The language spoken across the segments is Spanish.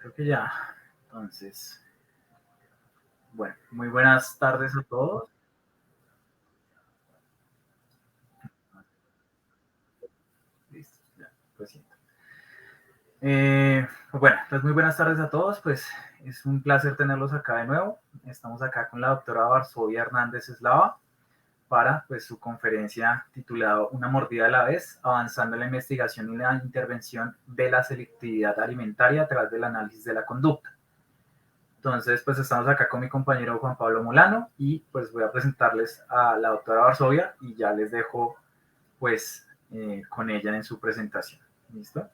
Creo que ya. Entonces, bueno, muy buenas tardes a todos. Listo, ya, lo siento. Bueno, pues muy buenas tardes a todos. Pues es un placer tenerlos acá de nuevo. Estamos acá con la doctora Varsovia Hernández Eslava para pues, su conferencia titulada Una mordida a la vez, avanzando en la investigación y la intervención de la selectividad alimentaria a través del análisis de la conducta. Entonces, pues estamos acá con mi compañero Juan Pablo Molano y pues voy a presentarles a la doctora Varsovia y ya les dejo pues con ella en su presentación. ¿Listo?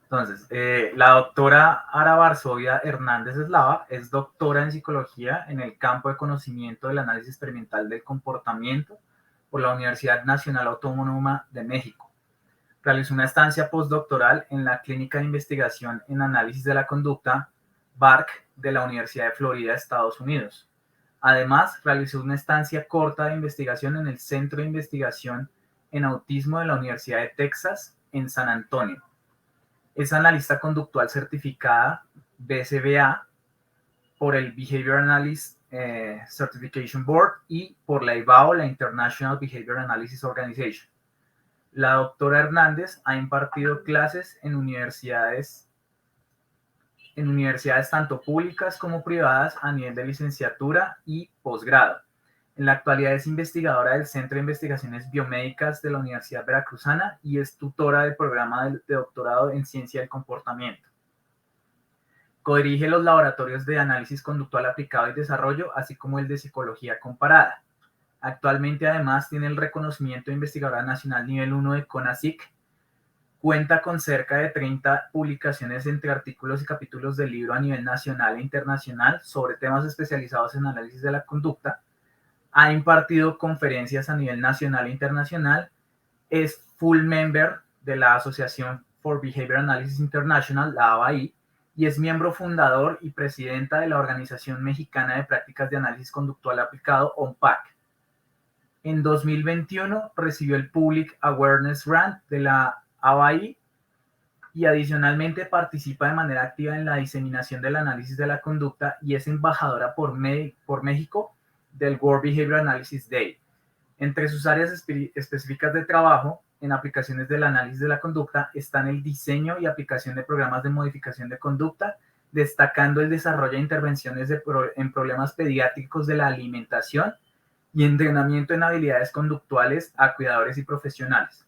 Entonces, la doctora Ara Varsovia Hernández Eslava es doctora en psicología en el campo de conocimiento del análisis experimental del comportamiento por la Universidad Nacional Autónoma de México. Realizó una estancia postdoctoral en la Clínica de Investigación en Análisis de la Conducta, BARC, de la Universidad de Florida, Estados Unidos. Además, realizó una estancia corta de investigación en el Centro de Investigación en Autismo de la Universidad de Texas, en San Antonio. Es analista conductual certificada BCBA por el Behavior Analysis Certification Board y por la IBAO, la International Behavior Analysis Organization. La doctora Hernández ha impartido clases en universidades tanto públicas como privadas a nivel de licenciatura y posgrado. En la actualidad es investigadora del Centro de Investigaciones Biomédicas de la Universidad Veracruzana y es tutora del programa de doctorado en Ciencia del Comportamiento. Codirige los laboratorios de análisis conductual aplicado y desarrollo, así como el de psicología comparada. Actualmente, además, tiene el reconocimiento de investigadora nacional nivel 1 de CONACYT. Cuenta con cerca de 30 publicaciones entre artículos y capítulos del libro a nivel nacional e internacional sobre temas especializados en análisis de la conducta. Ha impartido conferencias a nivel nacional e internacional. Es full member de la Asociación for Behavior Analysis International, la ABAI, y es miembro fundador y presidenta de la Organización Mexicana de Prácticas de Análisis Conductual Aplicado, OMPAC. En 2021 recibió el Public Awareness Grant de la ABAI y adicionalmente participa de manera activa en la diseminación del análisis de la conducta y es embajadora por México del World Behavior Analysis Day. Entre sus áreas específicas de trabajo en aplicaciones del análisis de la conducta están el diseño y aplicación de programas de modificación de conducta, destacando el desarrollo de intervenciones en problemas pediátricos de la alimentación y entrenamiento en habilidades conductuales a cuidadores y profesionales.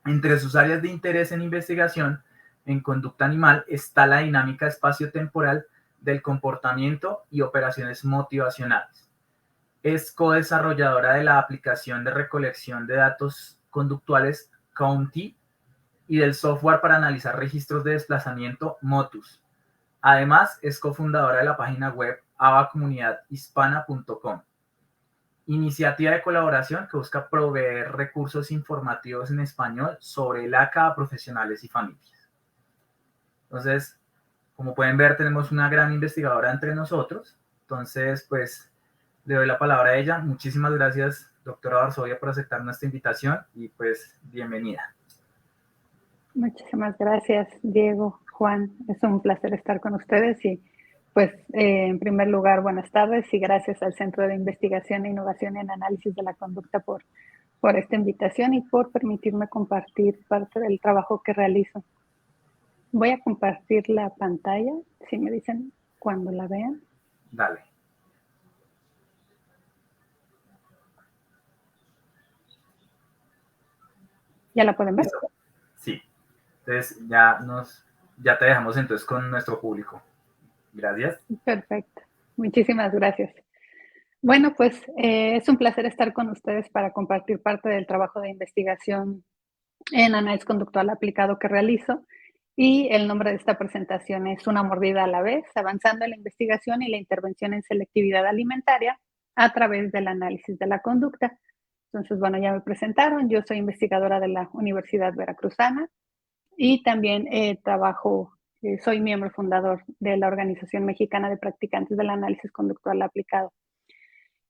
Entre sus áreas de interés en investigación en conducta animal está la dinámica espacio-temporal del comportamiento y operaciones motivacionales. Es co-desarrolladora de la aplicación de recolección de datos conductuales County y del software para analizar registros de desplazamiento Motus. Además, es cofundadora de la página web abacomunidadhispana.com, iniciativa de colaboración que busca proveer recursos informativos en español sobre el ACA a profesionales y familias. Entonces, como pueden ver, tenemos una gran investigadora entre nosotros. Entonces, pues, le doy la palabra a ella. Muchísimas gracias, doctora Varsovia, por aceptar nuestra invitación y pues bienvenida. Muchísimas gracias, Diego, Juan. Es un placer estar con ustedes y pues en primer lugar, buenas tardes y gracias al Centro de Investigación e Innovación en Análisis de la Conducta por esta invitación y por permitirme compartir parte del trabajo que realizo. Voy a compartir la pantalla, si me dicen cuando la vean. Dale. ¿Ya la pueden ver? ¿Listo? Sí. Entonces ya te dejamos entonces con nuestro público. Gracias. Perfecto. Muchísimas gracias. Bueno, pues es un placer estar con ustedes para compartir parte del trabajo de investigación en análisis conductual aplicado que realizo. Y el nombre de esta presentación es Una mordida a la vez, avanzando en la investigación y la intervención en selectividad alimentaria a través del análisis de la conducta. Entonces, bueno, ya me presentaron. Yo soy investigadora de la Universidad Veracruzana y también soy miembro fundador de la Organización Mexicana de Practicantes del Análisis Conductual Aplicado.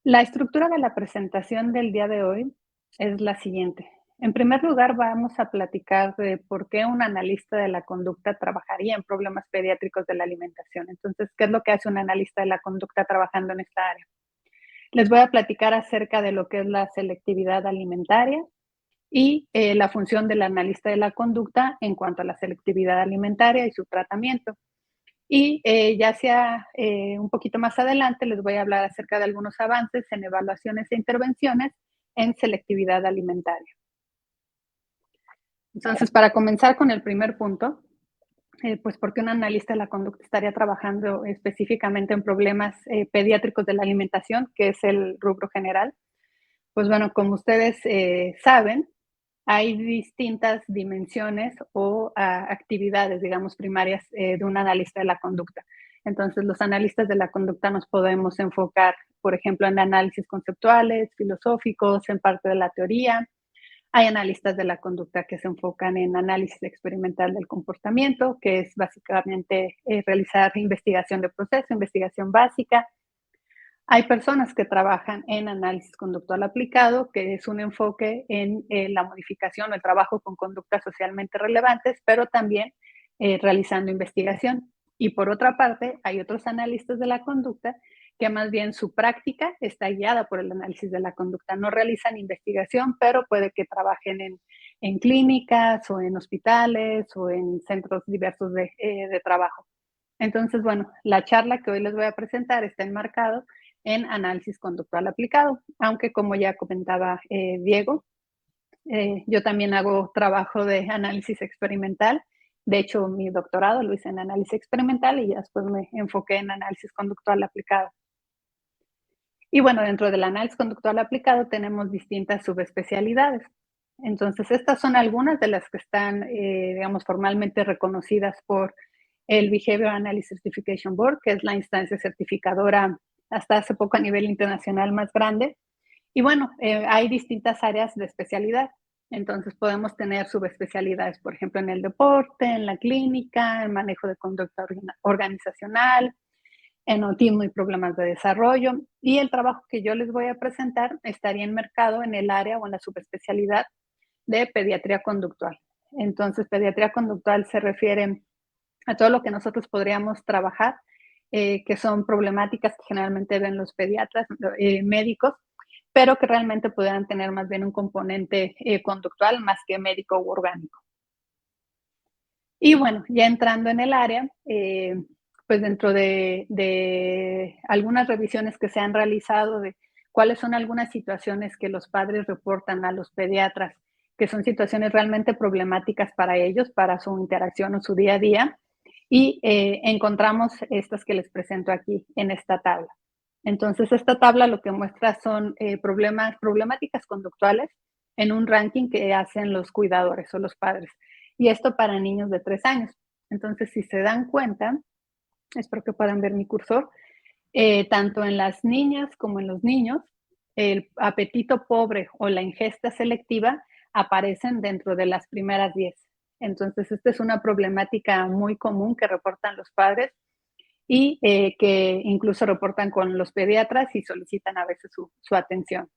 La estructura de la presentación del día de hoy es la siguiente. En primer lugar, vamos a platicar de por qué un analista de la conducta trabajaría en problemas pediátricos de la alimentación. Entonces, ¿qué es lo que hace un analista de la conducta trabajando en esta área? Les voy a platicar acerca de lo que es la selectividad alimentaria y la función del analista de la conducta en cuanto a la selectividad alimentaria y su tratamiento. Y ya sea un poquito más adelante, les voy a hablar acerca de algunos avances en evaluaciones e intervenciones en selectividad alimentaria. Entonces, para comenzar con el primer punto, pues porque un analista de la conducta estaría trabajando específicamente en problemas pediátricos de la alimentación, que es el rubro general. Pues bueno, como ustedes saben, hay distintas dimensiones o actividades, digamos, primarias de un analista de la conducta. Entonces, los analistas de la conducta nos podemos enfocar, por ejemplo, en análisis conceptuales, filosóficos, en parte de la teoría. Hay analistas de la conducta que se enfocan en análisis experimental del comportamiento, que es básicamente realizar investigación de proceso, investigación básica. Hay personas que trabajan en análisis conductual aplicado, que es un enfoque en la modificación o el trabajo con conductas socialmente relevantes, pero también realizando investigación. Y por otra parte, hay otros analistas de la conducta que más bien su práctica está guiada por el análisis de la conducta. No realizan investigación, pero puede que trabajen en clínicas o en hospitales o en centros diversos de trabajo. Entonces, bueno, la charla que hoy les voy a presentar está enmarcado en análisis conductual aplicado, aunque como ya comentaba Diego, yo también hago trabajo de análisis experimental. De hecho, mi doctorado lo hice en análisis experimental y ya después me enfoqué en análisis conductual aplicado. Y bueno, dentro del análisis conductual aplicado tenemos distintas subespecialidades. Entonces, estas son algunas de las que están, digamos, formalmente reconocidas por el Behavioral Analysis Certification Board, que es la instancia certificadora hasta hace poco a nivel internacional más grande. Y bueno, hay distintas áreas de especialidad. Entonces podemos tener subespecialidades, por ejemplo, en el deporte, en la clínica, en manejo de conducta organizacional, en autismo y problemas de desarrollo. Y el trabajo que yo les voy a presentar estaría enmarcado en el área o en la subespecialidad de pediatría conductual. Entonces, pediatría conductual se refiere a todo lo que nosotros podríamos trabajar, que son problemáticas que generalmente ven los pediatras médicos, pero que realmente pudieran tener más bien un componente conductual más que médico u orgánico. Y bueno, ya entrando en el área, pues dentro de algunas revisiones que se han realizado de cuáles son algunas situaciones que los padres reportan a los pediatras, que son situaciones realmente problemáticas para ellos, para su interacción o su día a día, y encontramos estas que les presento aquí en esta tabla. Entonces, esta tabla lo que muestra son problemáticas conductuales en un ranking que hacen los cuidadores o los padres. Y esto para niños de 3 años. Entonces, si se dan cuenta, espero que puedan ver mi cursor, tanto en las niñas como en los niños, el apetito pobre o la ingesta selectiva aparecen dentro de las primeras 10. Entonces, esta es una problemática muy común que reportan los padres y que incluso reportan con los pediatras y solicitan a veces su atención.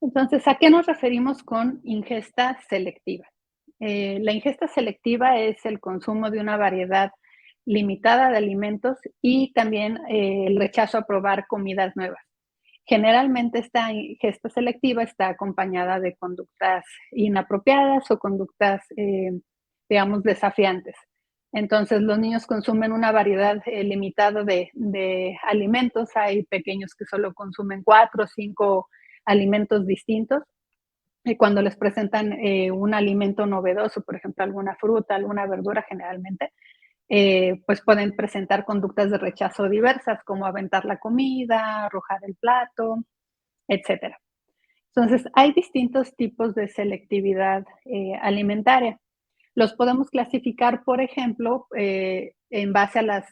Entonces, ¿a qué nos referimos con ingesta selectiva? La ingesta selectiva es el consumo de una variedad limitada de alimentos y también el rechazo a probar comidas nuevas. Generalmente esta ingesta selectiva está acompañada de conductas inapropiadas o conductas, digamos, desafiantes. Entonces, los niños consumen una variedad limitada de alimentos. Hay pequeños que solo consumen 4 o 5 alimentos distintos. Y cuando les presentan un alimento novedoso, por ejemplo, alguna fruta, alguna verdura generalmente, pues pueden presentar conductas de rechazo diversas, como aventar la comida, arrojar el plato, etcétera. Entonces, hay distintos tipos de selectividad alimentaria. Los podemos clasificar, por ejemplo, en base a las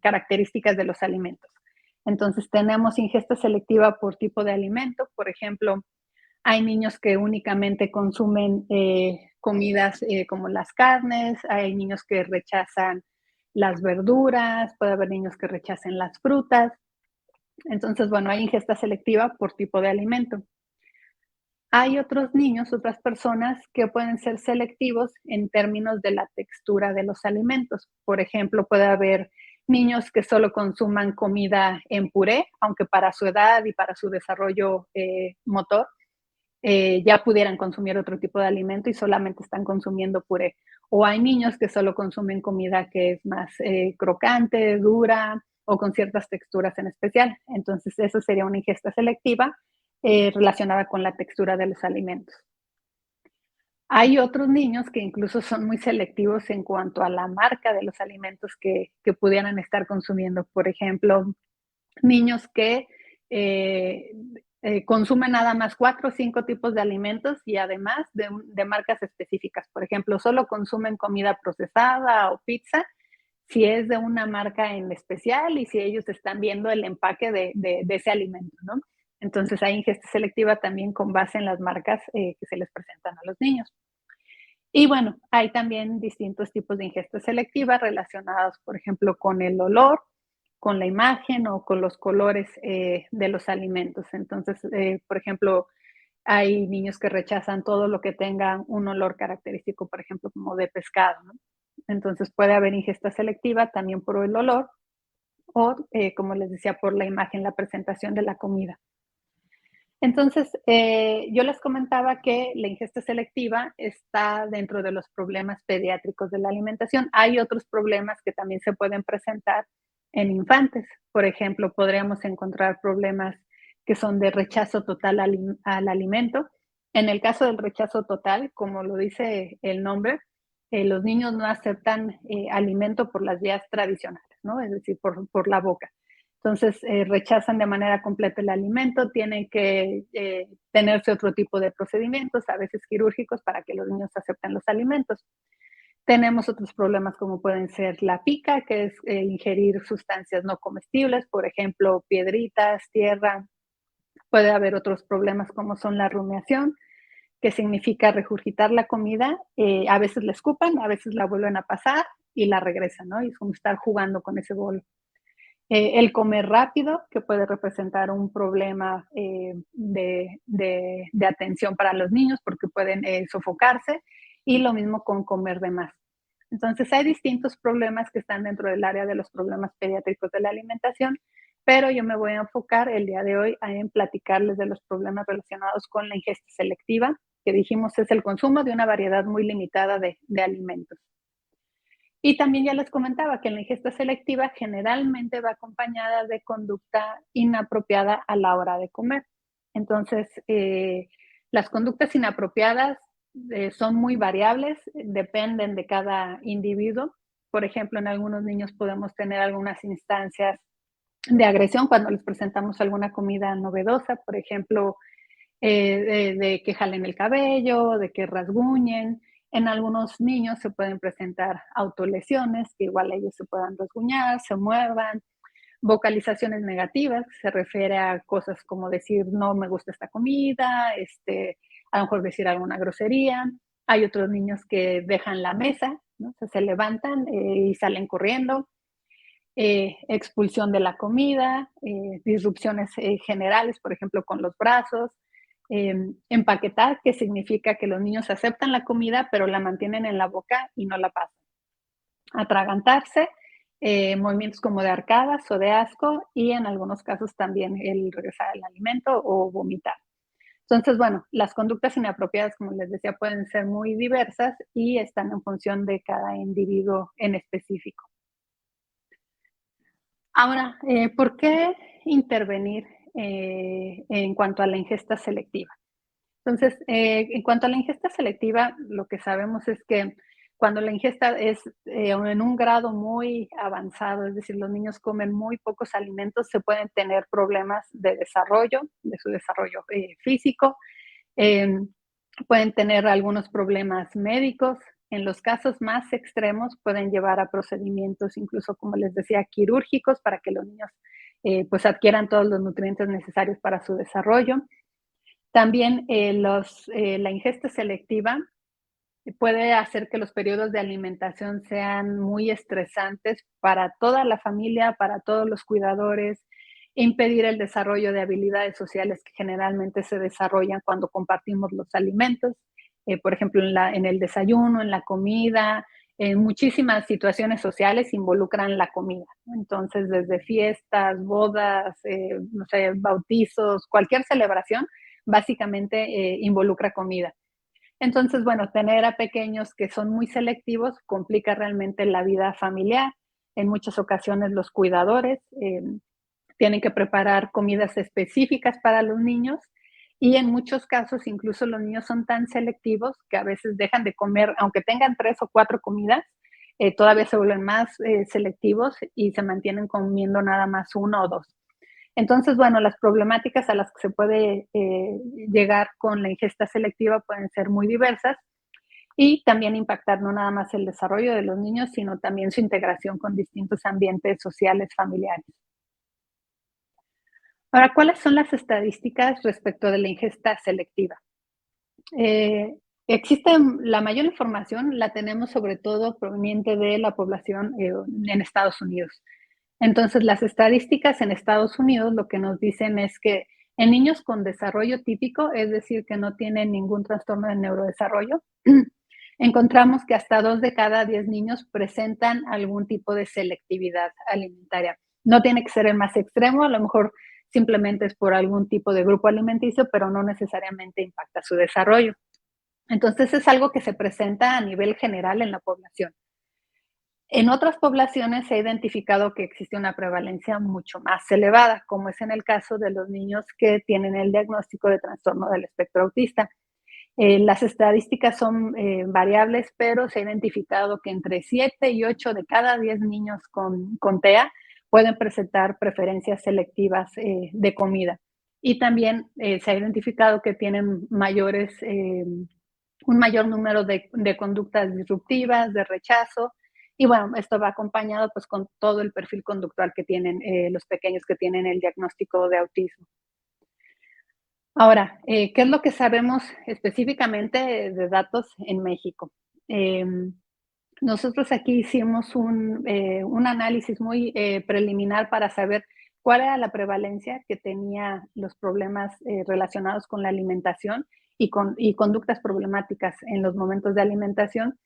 características de los alimentos. Entonces, tenemos ingesta selectiva por tipo de alimento. Por ejemplo, hay niños que únicamente consumen comidas como las carnes, hay niños que rechazan las verduras, puede haber niños que rechacen las frutas. Entonces, bueno, hay ingesta selectiva por tipo de alimento. Hay otros niños, otras personas que pueden ser selectivos en términos de la textura de los alimentos. Por ejemplo, puede haber niños que solo consuman comida en puré, aunque para su edad y para su desarrollo motor ya pudieran consumir otro tipo de alimento y solamente están consumiendo puré. O hay niños que solo consumen comida que es más crocante, dura o con ciertas texturas en especial. Entonces, eso sería una ingesta selectiva relacionada con la textura de los alimentos. Hay otros niños que incluso son muy selectivos en cuanto a la marca de los alimentos que pudieran estar consumiendo. Por ejemplo, niños que eh, consumen nada más 4 o 5 tipos de alimentos y además de marcas específicas. Por ejemplo, solo consumen comida procesada o pizza si es de una marca en especial y si ellos están viendo el empaque de ese alimento, ¿no? Entonces hay ingesta selectiva también con base en las marcas que se les presentan a los niños. Y bueno, hay también distintos tipos de ingesta selectiva relacionados, por ejemplo, con el olor, con la imagen o con los colores de los alimentos. Entonces, por ejemplo, hay niños que rechazan todo lo que tenga un olor característico, por ejemplo, como de pescado, ¿no? Entonces puede haber ingesta selectiva también por el olor o, como les decía, por la imagen, la presentación de la comida. Entonces, yo les comentaba que la ingesta selectiva está dentro de los problemas pediátricos de la alimentación. Hay otros problemas que también se pueden presentar en infantes. Por ejemplo, podríamos encontrar problemas que son de rechazo total al alimento. En el caso del rechazo total, como lo dice el nombre, los niños no aceptan alimento por las vías tradicionales, ¿no? Es decir, por la boca. Entonces, rechazan de manera completa el alimento, tienen que tenerse otro tipo de procedimientos, a veces quirúrgicos, para que los niños acepten los alimentos. Tenemos otros problemas como pueden ser la pica, que es ingerir sustancias no comestibles, por ejemplo, piedritas, tierra. Puede haber otros problemas como son la rumiación, que significa regurgitar la comida. A veces la escupan, a veces la vuelven a pasar y la regresan, ¿no? Y es como estar jugando con ese bolo. El comer rápido, que puede representar un problema de atención para los niños porque pueden sofocarse y lo mismo con comer de más. Entonces hay distintos problemas que están dentro del área de los problemas pediátricos de la alimentación, pero yo me voy a enfocar el día de hoy en platicarles de los problemas relacionados con la ingesta selectiva, que dijimos es el consumo de una variedad muy limitada de alimentos. Y también ya les comentaba que la ingesta selectiva generalmente va acompañada de conducta inapropiada a la hora de comer. Entonces, las conductas inapropiadas son muy variables, dependen de cada individuo. Por ejemplo, en algunos niños podemos tener algunas instancias de agresión cuando les presentamos alguna comida novedosa, por ejemplo, de que jalen el cabello, de que rasguñen. En algunos niños se pueden presentar autolesiones, que igual ellos se puedan rasguñar, se muerdan. Vocalizaciones negativas, se refiere a cosas como decir no me gusta esta comida, a lo mejor decir alguna grosería. Hay otros niños que dejan la mesa, ¿no? O sea, se levantan y salen corriendo. Expulsión de la comida, disrupciones generales, por ejemplo, con los brazos, empaquetar, que significa que los niños aceptan la comida, pero la mantienen en la boca y no la pasan. Atragantarse, movimientos como de arcadas o de asco y en algunos casos también el regresar al alimento o vomitar. Entonces, bueno, las conductas inapropiadas, como les decía, pueden ser muy diversas y están en función de cada individuo en específico. Ahora, ¿por qué intervenir en cuanto a la ingesta selectiva? Entonces, en cuanto a la ingesta selectiva, lo que sabemos es que cuando la ingesta es en un grado muy avanzado, es decir, los niños comen muy pocos alimentos, se pueden tener problemas de desarrollo, de su desarrollo físico, em, pueden tener algunos problemas médicos. En los casos más extremos pueden llevar a procedimientos, incluso como les decía, quirúrgicos para que los niños pues adquieran todos los nutrientes necesarios para su desarrollo. También la ingesta selectiva puede hacer que los periodos de alimentación sean muy estresantes para toda la familia, para todos los cuidadores e impedir el desarrollo de habilidades sociales que generalmente se desarrollan cuando compartimos los alimentos, por ejemplo, en el desayuno, en la comida, en muchísimas situaciones sociales involucran la comida. Entonces, desde fiestas, bodas, no sé, bautizos, cualquier celebración, básicamente involucra comida. Entonces, bueno, tener a pequeños que son muy selectivos complica realmente la vida familiar. En muchas ocasiones los cuidadores tienen que preparar comidas específicas para los niños y en muchos casos incluso los niños son tan selectivos que a veces dejan de comer, aunque tengan 3 o 4 comidas, todavía se vuelven más selectivos y se mantienen comiendo nada más 1 o 2. Entonces, bueno, las problemáticas a las que se puede llegar con la ingesta selectiva pueden ser muy diversas y también impactar no nada más el desarrollo de los niños, sino también su integración con distintos ambientes sociales familiares. Ahora, ¿cuáles son las estadísticas respecto de la ingesta selectiva? Eh, la mayor información la tenemos sobre todo proveniente de la población en Estados Unidos. Entonces, las estadísticas en Estados Unidos lo que nos dicen es que en niños con desarrollo típico, es decir, que no tienen ningún trastorno de neurodesarrollo, encontramos que hasta 2 de cada 10 niños presentan algún tipo de selectividad alimentaria. No tiene que ser el más extremo, a lo mejor simplemente es por algún tipo de grupo alimenticio, pero no necesariamente impacta su desarrollo. Entonces, es algo que se presenta a nivel general en la población. En otras poblaciones se ha identificado que existe una prevalencia mucho más elevada, como es en el caso de los niños que tienen el diagnóstico de trastorno del espectro autista. Las estadísticas son variables, pero se ha identificado que entre 7 y 8 de cada 10 niños con TEA pueden presentar preferencias selectivas de comida. Y también se ha identificado que tienen un mayor número de conductas disruptivas, de rechazo, y bueno, esto va acompañado pues con todo el perfil conductual que tienen los pequeños que tienen el diagnóstico de autismo. Ahora, ¿qué es lo que sabemos específicamente de datos en México? Nosotros aquí hicimos un análisis muy preliminar para saber cuál era la prevalencia que tenía los problemas relacionados con la alimentación y conductas problemáticas en los momentos de alimentación.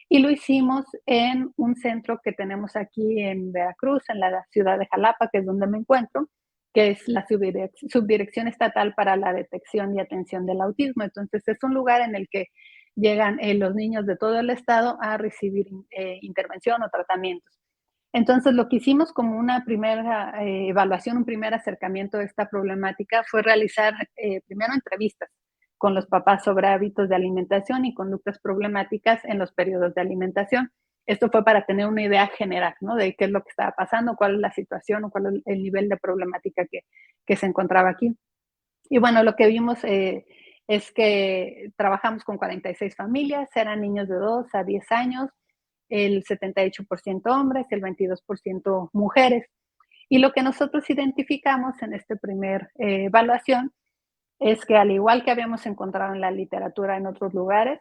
Y lo hicimos en un centro que tenemos aquí en Veracruz, en la ciudad de Jalapa, que es donde me encuentro, que es la Subdirección Estatal para la Detección y Atención del Autismo. Entonces, es un lugar en el que llegan los niños de todo el estado a recibir intervención o tratamientos. Entonces, lo que hicimos como una primera evaluación, un primer acercamiento a esta problemática fue realizar primero entrevistas con los papás sobre hábitos de alimentación y conductas problemáticas en los periodos de alimentación. Esto fue para tener una idea general, ¿no? De qué es lo que estaba pasando, cuál es la situación o cuál es el nivel de problemática que se encontraba aquí. Y bueno, lo que vimos es que trabajamos con 46 familias, eran niños de 2 a 10 años, el 78% hombres, el 22% mujeres. Y lo que nosotros identificamos en esta primera evaluación es que al igual que habíamos encontrado en la literatura en otros lugares,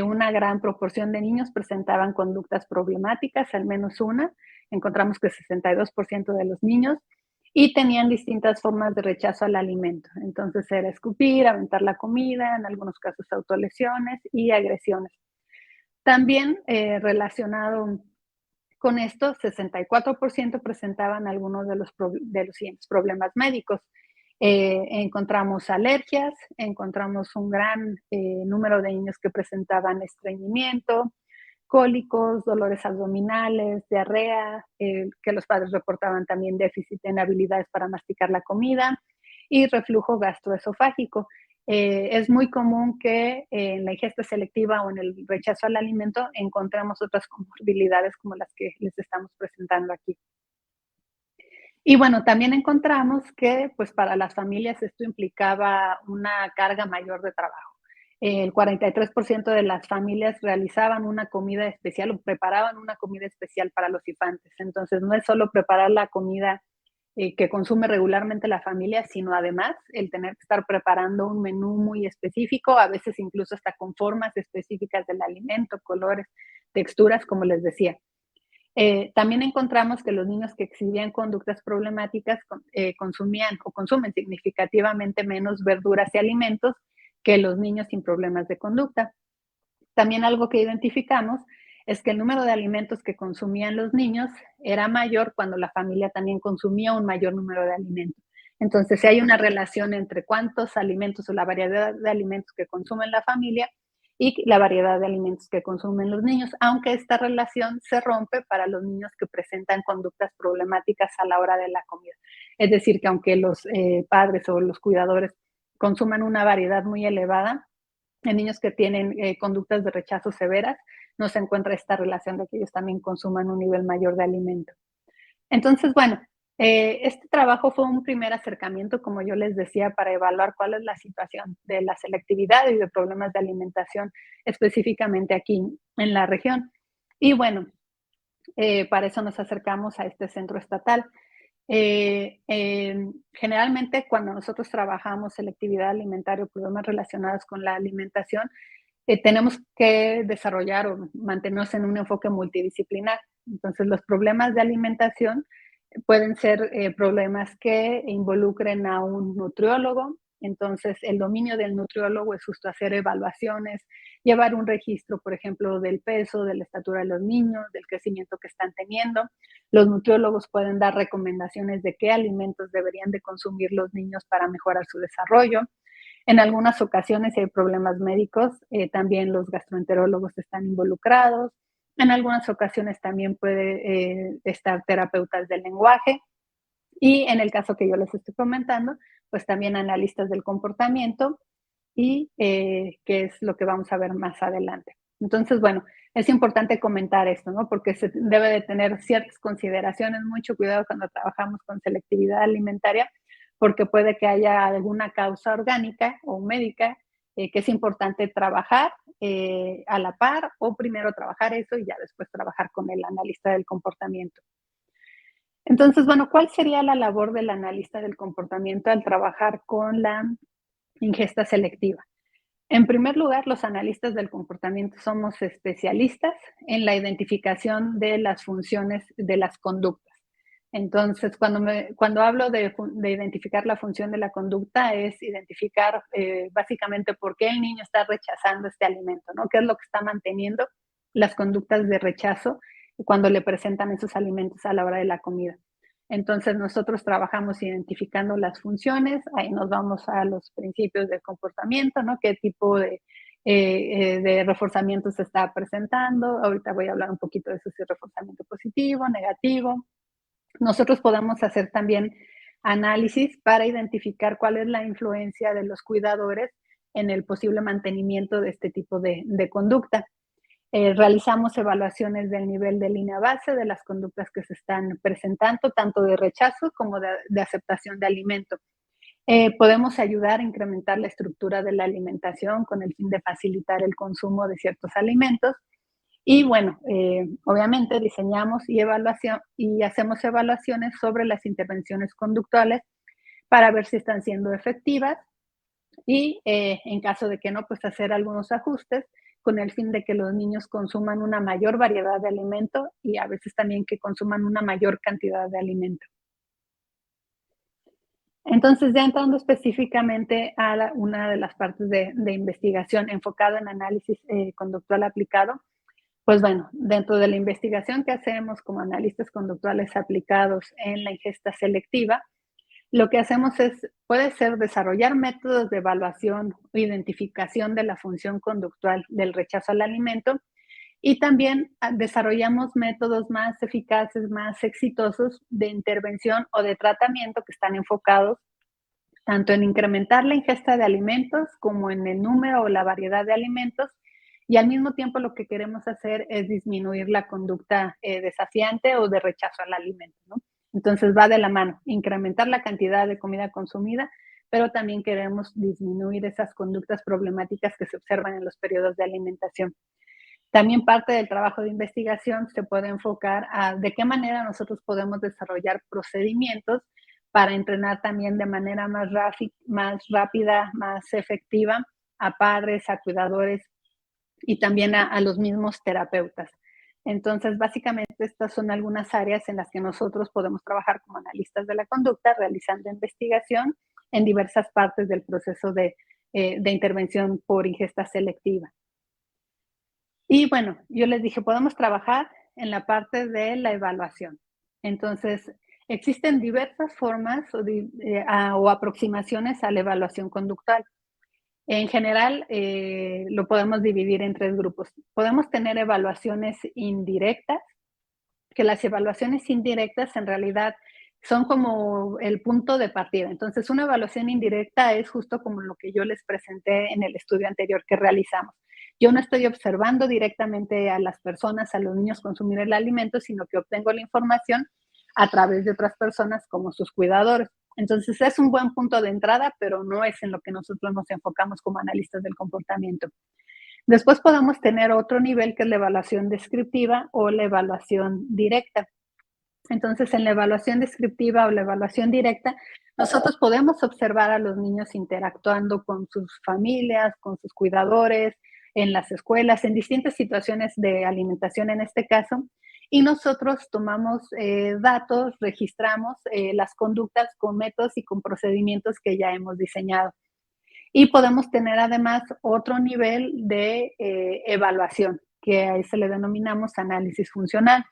una gran proporción de niños presentaban conductas problemáticas, al menos una. Encontramos que 62% de los niños y tenían distintas formas de rechazo al alimento. Entonces era escupir, aventar la comida, en algunos casos autolesiones y agresiones. También relacionado con esto, 64% presentaban algunos de los siguientes problemas médicos. Encontramos alergias, encontramos un gran número de niños que presentaban estreñimiento, cólicos, dolores abdominales, diarrea, que los padres reportaban también déficit en habilidades para masticar la comida y reflujo gastroesofágico. Es muy común que en la ingesta selectiva o en el rechazo al alimento encontremos otras comorbilidades como las que les estamos presentando aquí. Y bueno, también encontramos que pues para las familias esto implicaba una carga mayor de trabajo. El 43% de las familias realizaban una comida especial o preparaban una comida especial para los infantes. Entonces, no es solo preparar la comida que consume regularmente la familia, sino además el tener que estar preparando un menú muy específico, a veces incluso hasta con formas específicas del alimento, colores, texturas, como les decía. También encontramos que los niños que exhibían conductas problemáticas consumían o consumen significativamente menos verduras y alimentos que los niños sin problemas de conducta. También algo que identificamos es que el número de alimentos que consumían los niños era mayor cuando la familia también consumía un mayor número de alimentos. Entonces, si hay una relación entre cuántos alimentos o la variedad de alimentos que consume la familia y la variedad de alimentos que consumen los niños, aunque esta relación se rompe para los niños que presentan conductas problemáticas a la hora de la comida. Es decir, que aunque los padres o los cuidadores consuman una variedad muy elevada, en niños que tienen conductas de rechazo severas, no se encuentra esta relación de que ellos también consuman un nivel mayor de alimento. Entonces, bueno, este trabajo fue un primer acercamiento, como yo les decía, para evaluar cuál es la situación de la selectividad y de problemas de alimentación específicamente aquí en la región. Y bueno, para eso nos acercamos a este centro estatal. Generalmente cuando nosotros trabajamos selectividad alimentaria o problemas relacionados con la alimentación, tenemos que desarrollar o mantenernos en un enfoque multidisciplinar. Entonces, los problemas de alimentación pueden ser problemas que involucren a un nutriólogo. Entonces, el dominio del nutriólogo es justo hacer evaluaciones, llevar un registro, por ejemplo, del peso, de la estatura de los niños, del crecimiento que están teniendo. Los nutriólogos pueden dar recomendaciones de qué alimentos deberían de consumir los niños para mejorar su desarrollo. En algunas ocasiones, si hay problemas médicos, también los gastroenterólogos están involucrados. En algunas ocasiones también puede estar terapeutas del lenguaje. Y en el caso que yo les estoy comentando, pues también analistas del comportamiento y que es lo que vamos a ver más adelante. Entonces, bueno, es importante comentar esto, ¿no? Porque se debe de tener ciertas consideraciones, mucho cuidado cuando trabajamos con selectividad alimentaria, porque puede que haya alguna causa orgánica o médica que es importante trabajar a la par o primero trabajar eso y ya después trabajar con el analista del comportamiento. Entonces, bueno, ¿cuál sería la labor del analista del comportamiento al trabajar con la ingesta selectiva? En primer lugar, los analistas del comportamiento somos especialistas en la identificación de las funciones de las conductas. Entonces, cuando hablo de identificar la función de la conducta, es identificar básicamente por qué el niño está rechazando este alimento, ¿no? ¿Qué es lo que está manteniendo las conductas de rechazo cuando le presentan esos alimentos a la hora de la comida? Entonces, nosotros trabajamos identificando las funciones, ahí nos vamos a los principios del comportamiento, ¿no? ¿Qué tipo de reforzamiento se está presentando? Ahorita voy a hablar un poquito de eso, si es reforzamiento positivo, negativo. Nosotros podemos hacer también análisis para identificar cuál es la influencia de los cuidadores en el posible mantenimiento de este tipo de conducta. Realizamos evaluaciones del nivel de línea base de las conductas que se están presentando, tanto de rechazo como de aceptación de alimento. Podemos ayudar a incrementar la estructura de la alimentación con el fin de facilitar el consumo de ciertos alimentos. Y bueno, obviamente diseñamos y hacemos evaluaciones sobre las intervenciones conductuales para ver si están siendo efectivas y en caso de que no, pues hacer algunos ajustes con el fin de que los niños consuman una mayor variedad de alimento y a veces también que consuman una mayor cantidad de alimento. Entonces, ya entrando específicamente a una de las partes de investigación enfocada en análisis conductual aplicado, pues bueno, dentro de la investigación que hacemos como analistas conductuales aplicados en la ingesta selectiva, lo que hacemos puede ser desarrollar métodos de evaluación o identificación de la función conductual del rechazo al alimento y también desarrollamos métodos más eficaces, más exitosos de intervención o de tratamiento que están enfocados tanto en incrementar la ingesta de alimentos como en el número o la variedad de alimentos y al mismo tiempo lo que queremos hacer es disminuir la conducta desafiante o de rechazo al alimento, ¿no? Entonces va de la mano, incrementar la cantidad de comida consumida, pero también queremos disminuir esas conductas problemáticas que se observan en los periodos de alimentación. También parte del trabajo de investigación se puede enfocar a de qué manera nosotros podemos desarrollar procedimientos para entrenar también de manera más rápida, más efectiva a padres, a cuidadores y también a los mismos terapeutas. Entonces, básicamente, estas son algunas áreas en las que nosotros podemos trabajar como analistas de la conducta, realizando investigación en diversas partes del proceso de intervención por ingesta selectiva. Y bueno, yo les dije, podemos trabajar en la parte de la evaluación. Entonces, existen diversas formas o aproximaciones a la evaluación conductual. En general, lo podemos dividir en 3 grupos. Podemos tener evaluaciones indirectas, que las evaluaciones indirectas en realidad son como el punto de partida. Entonces, una evaluación indirecta es justo como lo que yo les presenté en el estudio anterior que realizamos. Yo no estoy observando directamente a las personas, a los niños consumir el alimento, sino que obtengo la información a través de otras personas como sus cuidadores. Entonces, es un buen punto de entrada, pero no es en lo que nosotros nos enfocamos como analistas del comportamiento. Después podemos tener otro nivel que es la evaluación descriptiva o la evaluación directa. Entonces, en la evaluación descriptiva o la evaluación directa, nosotros podemos observar a los niños interactuando con sus familias, con sus cuidadores, en las escuelas, en distintas situaciones de alimentación en este caso, y nosotros tomamos datos, registramos las conductas con métodos y con procedimientos que ya hemos diseñado. Y podemos tener además otro nivel de evaluación, que a ese le denominamos análisis funcional.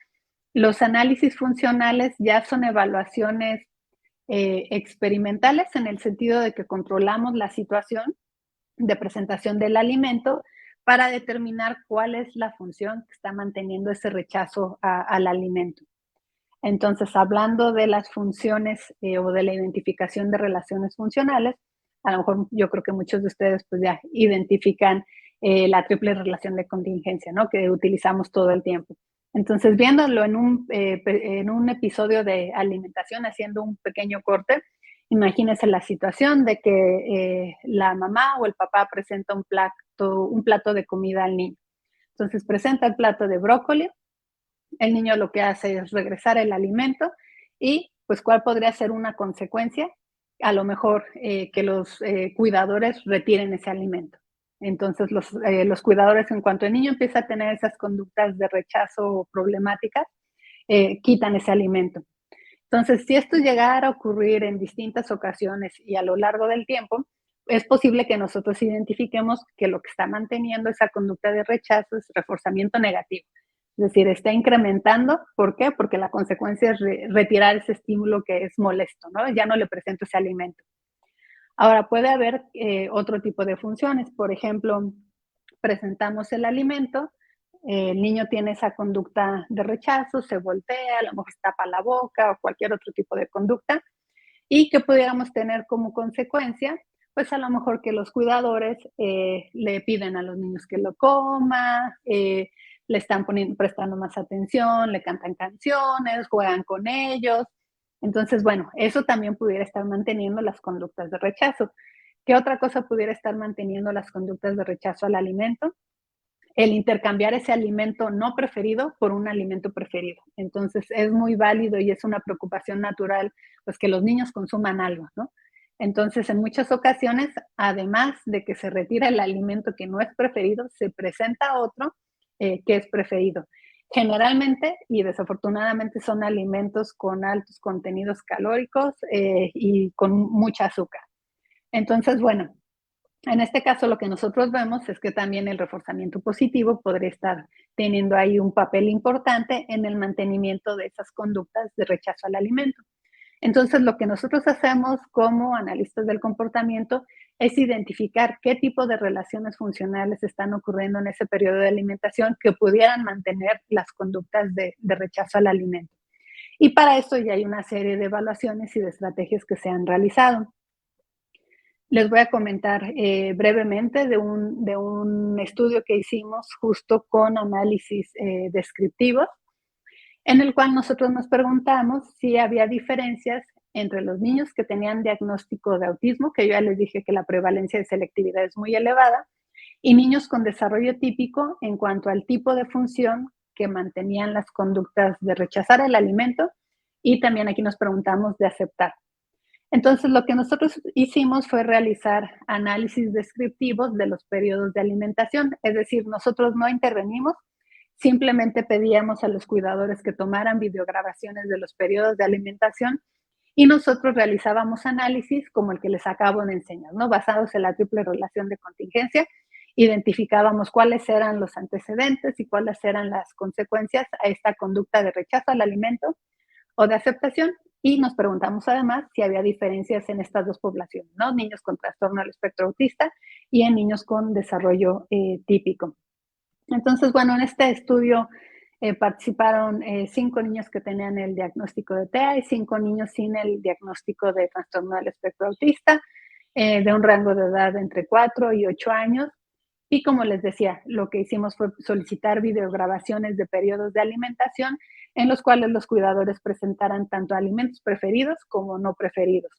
Los análisis funcionales ya son evaluaciones experimentales en el sentido de que controlamos la situación de presentación del alimento para determinar cuál es la función que está manteniendo ese rechazo al alimento. Entonces, hablando de las funciones o de la identificación de relaciones funcionales, a lo mejor yo creo que muchos de ustedes pues ya identifican la triple relación de contingencia, ¿no? Que utilizamos todo el tiempo. Entonces, viéndolo en un episodio de alimentación, haciendo un pequeño corte, imagínense la situación de que la mamá o el papá presenta un plato de comida al niño. Entonces, presenta el plato de brócoli, el niño lo que hace es regresar el alimento y, pues, ¿cuál podría ser una consecuencia? A lo mejor que los cuidadores retiren ese alimento. Entonces, los cuidadores, en cuanto el niño empieza a tener esas conductas de rechazo problemáticas, quitan ese alimento. Entonces, si esto llegara a ocurrir en distintas ocasiones y a lo largo del tiempo, es posible que nosotros identifiquemos que lo que está manteniendo esa conducta de rechazo es reforzamiento negativo. Es decir, está incrementando. ¿Por qué? Porque la consecuencia es retirar ese estímulo que es molesto, ¿no? Ya no le presento ese alimento. Ahora, puede haber otro tipo de funciones. Por ejemplo, presentamos el alimento, el niño tiene esa conducta de rechazo, se voltea, a lo mejor se tapa la boca o cualquier otro tipo de conducta, y que pudiéramos tener como consecuencia, pues a lo mejor que los cuidadores le piden a los niños que lo coma, le están prestando más atención, le cantan canciones, juegan con ellos. Entonces, bueno, eso también pudiera estar manteniendo las conductas de rechazo. ¿Qué otra cosa pudiera estar manteniendo las conductas de rechazo al alimento? El intercambiar ese alimento no preferido por un alimento preferido. Entonces, es muy válido y es una preocupación natural, pues, que los niños consuman algo, ¿no? Entonces, en muchas ocasiones, además de que se retira el alimento que no es preferido, se presenta otro que es preferido. Generalmente y desafortunadamente son alimentos con altos contenidos calóricos y con mucha azúcar. Entonces, bueno, en este caso, lo que nosotros vemos es que también el reforzamiento positivo podría estar teniendo ahí un papel importante en el mantenimiento de esas conductas de rechazo al alimento. Entonces, lo que nosotros hacemos como analistas del comportamiento es identificar qué tipo de relaciones funcionales están ocurriendo en ese periodo de alimentación que pudieran mantener las conductas de rechazo al alimento. Y para eso ya hay una serie de evaluaciones y de estrategias que se han realizado. Les voy a comentar brevemente de un estudio que hicimos justo con análisis descriptivos, en el cual nosotros nos preguntamos si había diferencias entre los niños que tenían diagnóstico de autismo, que yo ya les dije que la prevalencia de selectividad es muy elevada, y niños con desarrollo típico en cuanto al tipo de función que mantenían las conductas de rechazar el alimento, y también aquí nos preguntamos de aceptar. Entonces, lo que nosotros hicimos fue realizar análisis descriptivos de los periodos de alimentación, es decir, nosotros no intervenimos simplemente pedíamos a los cuidadores que tomaran videograbaciones de los periodos de alimentación y nosotros realizábamos análisis como el que les acabo de enseñar, ¿no? Basados en la triple relación de contingencia, identificábamos cuáles eran los antecedentes y cuáles eran las consecuencias a esta conducta de rechazo al alimento o de aceptación. Y nos preguntamos además si había diferencias en estas dos poblaciones, ¿no? Niños con trastorno del espectro autista y en niños con desarrollo típico. Entonces, bueno, en este estudio participaron 5 niños que tenían el diagnóstico de TEA y 5 niños sin el diagnóstico de trastorno del espectro autista, de un rango de edad entre 4 y 8 años. Y como les decía, lo que hicimos fue solicitar videograbaciones de periodos de alimentación en los cuales los cuidadores presentaran tanto alimentos preferidos como no preferidos.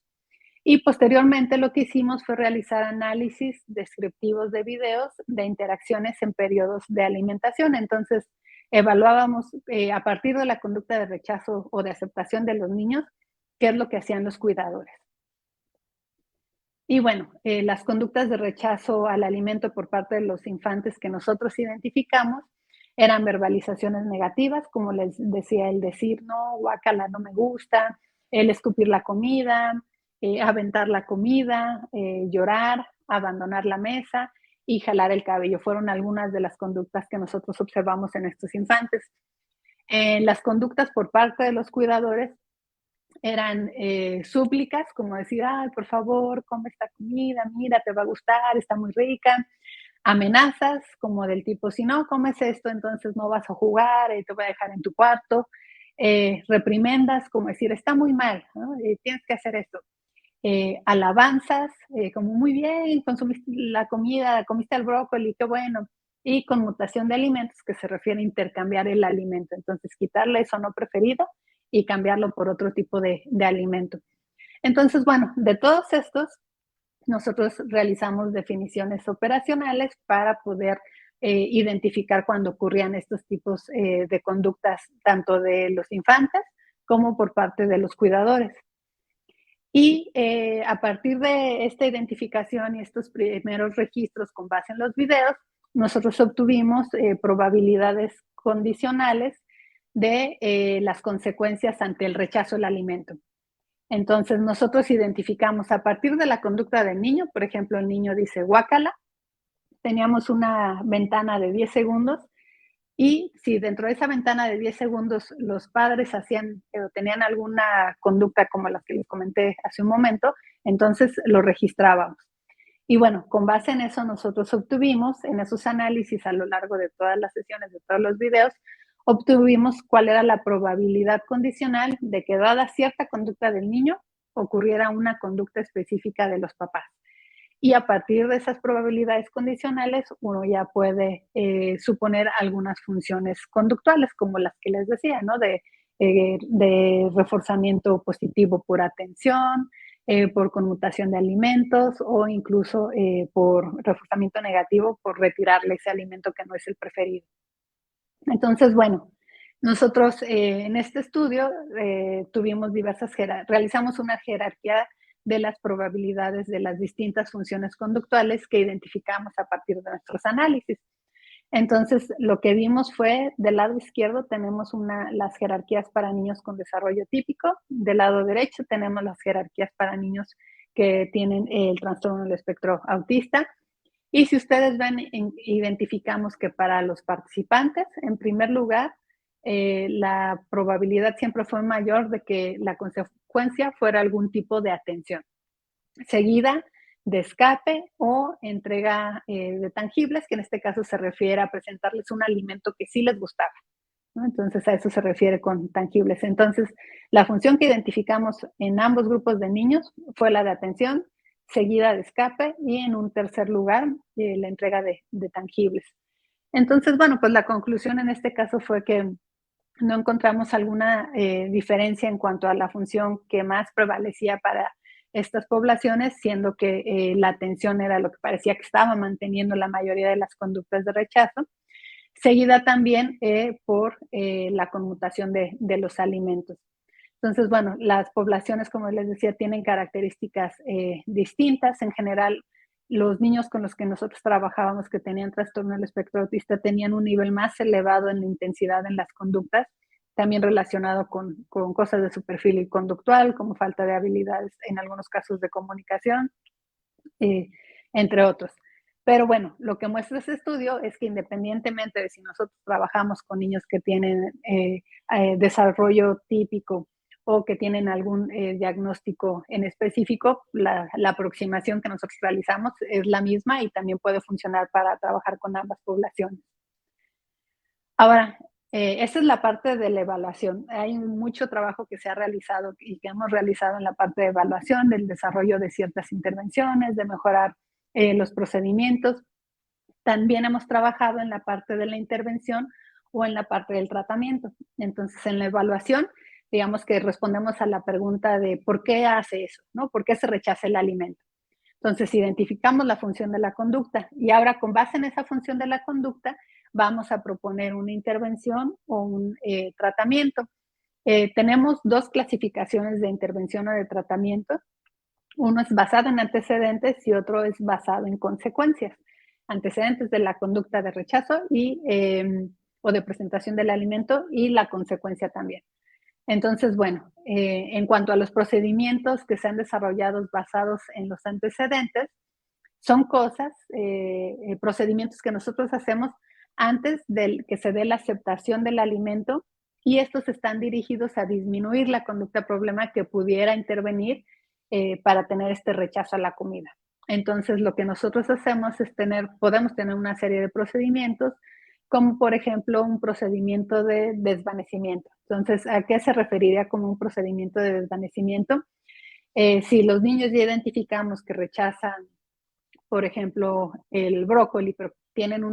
Y posteriormente lo que hicimos fue realizar análisis descriptivos de videos de interacciones en periodos de alimentación. Entonces, evaluábamos a partir de la conducta de rechazo o de aceptación de los niños, qué es lo que hacían los cuidadores. Y bueno, las conductas de rechazo al alimento por parte de los infantes que nosotros identificamos eran verbalizaciones negativas, como les decía, el decir, no, guácala, no me gusta, el escupir la comida, aventar la comida, llorar, abandonar la mesa y jalar el cabello. Fueron algunas de las conductas que nosotros observamos en estos infantes. Las conductas por parte de los cuidadores eran súplicas, como decir, ay, por favor, come esta comida, mira, te va a gustar, está muy rica. Amenazas, como del tipo, si no comes esto, entonces no vas a jugar, te voy a dejar en tu cuarto. Reprimendas, como decir, está muy mal, ¿no? Tienes que hacer esto. Alabanzas, como muy bien, consumiste la comida, comiste el brócoli, qué bueno. Y conmutación de alimentos, que se refiere a intercambiar el alimento. Entonces, quitarle eso no preferido y cambiarlo por otro tipo de alimento. Entonces, bueno, de todos estos, nosotros realizamos definiciones operacionales para poder identificar cuando ocurrían estos tipos de conductas, tanto de los infantes como por parte de los cuidadores. Y a partir de esta identificación y estos primeros registros con base en los videos, nosotros obtuvimos probabilidades condicionales de las consecuencias ante el rechazo al alimento. Entonces, nosotros identificamos a partir de la conducta del niño, por ejemplo, el niño dice guácala, teníamos una ventana de 10 segundos y si dentro de esa ventana de 10 segundos los padres hacían o tenían alguna conducta como las que les comenté hace un momento, entonces lo registrábamos. Y bueno, con base en eso nosotros obtuvimos, en esos análisis a lo largo de todas las sesiones, de todos los videos, obtuvimos cuál era la probabilidad condicional de que dada cierta conducta del niño, ocurriera una conducta específica de los papás. Y a partir de esas probabilidades condicionales, uno ya puede suponer algunas funciones conductuales, como las que les decía, ¿no? De reforzamiento positivo por atención, por conmutación de alimentos o incluso por reforzamiento negativo por retirarle ese alimento que no es el preferido. Entonces, bueno, nosotros en este estudio realizamos una jerarquía de las probabilidades de las distintas funciones conductuales que identificamos a partir de nuestros análisis. Entonces, lo que vimos fue, del lado izquierdo tenemos las jerarquías para niños con desarrollo típico, del lado derecho tenemos las jerarquías para niños que tienen el trastorno del espectro autista. Y si ustedes ven, identificamos que para los participantes, en primer lugar, la probabilidad siempre fue mayor de que la consecuencia fuera algún tipo de atención, seguida de escape o entrega de tangibles, que en este caso se refiere a presentarles un alimento que sí les gustaba, ¿no? Entonces a eso se refiere con tangibles. Entonces la función que identificamos en ambos grupos de niños fue la de atención, seguida de escape y en un tercer lugar la entrega de tangibles. Entonces, bueno, pues la conclusión en este caso fue que no encontramos alguna diferencia en cuanto a la función que más prevalecía para estas poblaciones, siendo que la atención era lo que parecía que estaba manteniendo la mayoría de las conductas de rechazo, seguida también por la conmutación de los alimentos. Entonces, bueno, las poblaciones, como les decía, tienen características distintas. En general, los niños con los que nosotros trabajábamos que tenían trastorno del espectro autista tenían un nivel más elevado en la intensidad en las conductas, también relacionado con cosas de su perfil conductual, como falta de habilidades, en algunos casos de comunicación, eh, entre otros. Pero bueno, lo que muestra ese estudio es que independientemente de si nosotros trabajamos con niños que tienen desarrollo típico o que tienen algún diagnóstico en específico, la aproximación que nosotros realizamos es la misma y también puede funcionar para trabajar con ambas poblaciones. Ahora, esa es la parte de la evaluación. Hay mucho trabajo que se ha realizado y que hemos realizado en la parte de evaluación, del desarrollo de ciertas intervenciones, de mejorar los procedimientos. También hemos trabajado en la parte de la intervención o en la parte del tratamiento. Entonces, en la evaluación, digamos que respondemos a la pregunta de ¿por qué hace eso? ¿No? ¿Por qué se rechaza el alimento? Entonces, identificamos la función de la conducta y ahora con base en esa función de la conducta vamos a proponer una intervención o un tratamiento. Tenemos dos clasificaciones de intervención o de tratamiento. Uno es basado en antecedentes y otro es basado en consecuencias. Antecedentes de la conducta de rechazo o de presentación del alimento y la consecuencia también. Entonces, bueno, en cuanto a los procedimientos que se han desarrollado basados en los antecedentes, son cosas, procedimientos que nosotros hacemos antes de que se dé la aceptación del alimento y estos están dirigidos a disminuir la conducta problema que pudiera intervenir para tener este rechazo a la comida. Entonces, lo que nosotros hacemos es podemos tener una serie de procedimientos, como por ejemplo un procedimiento de desvanecimiento. Entonces, ¿a qué se referiría como un procedimiento de desvanecimiento? Si los niños ya identificamos que rechazan, por ejemplo, el brócoli, pero tienen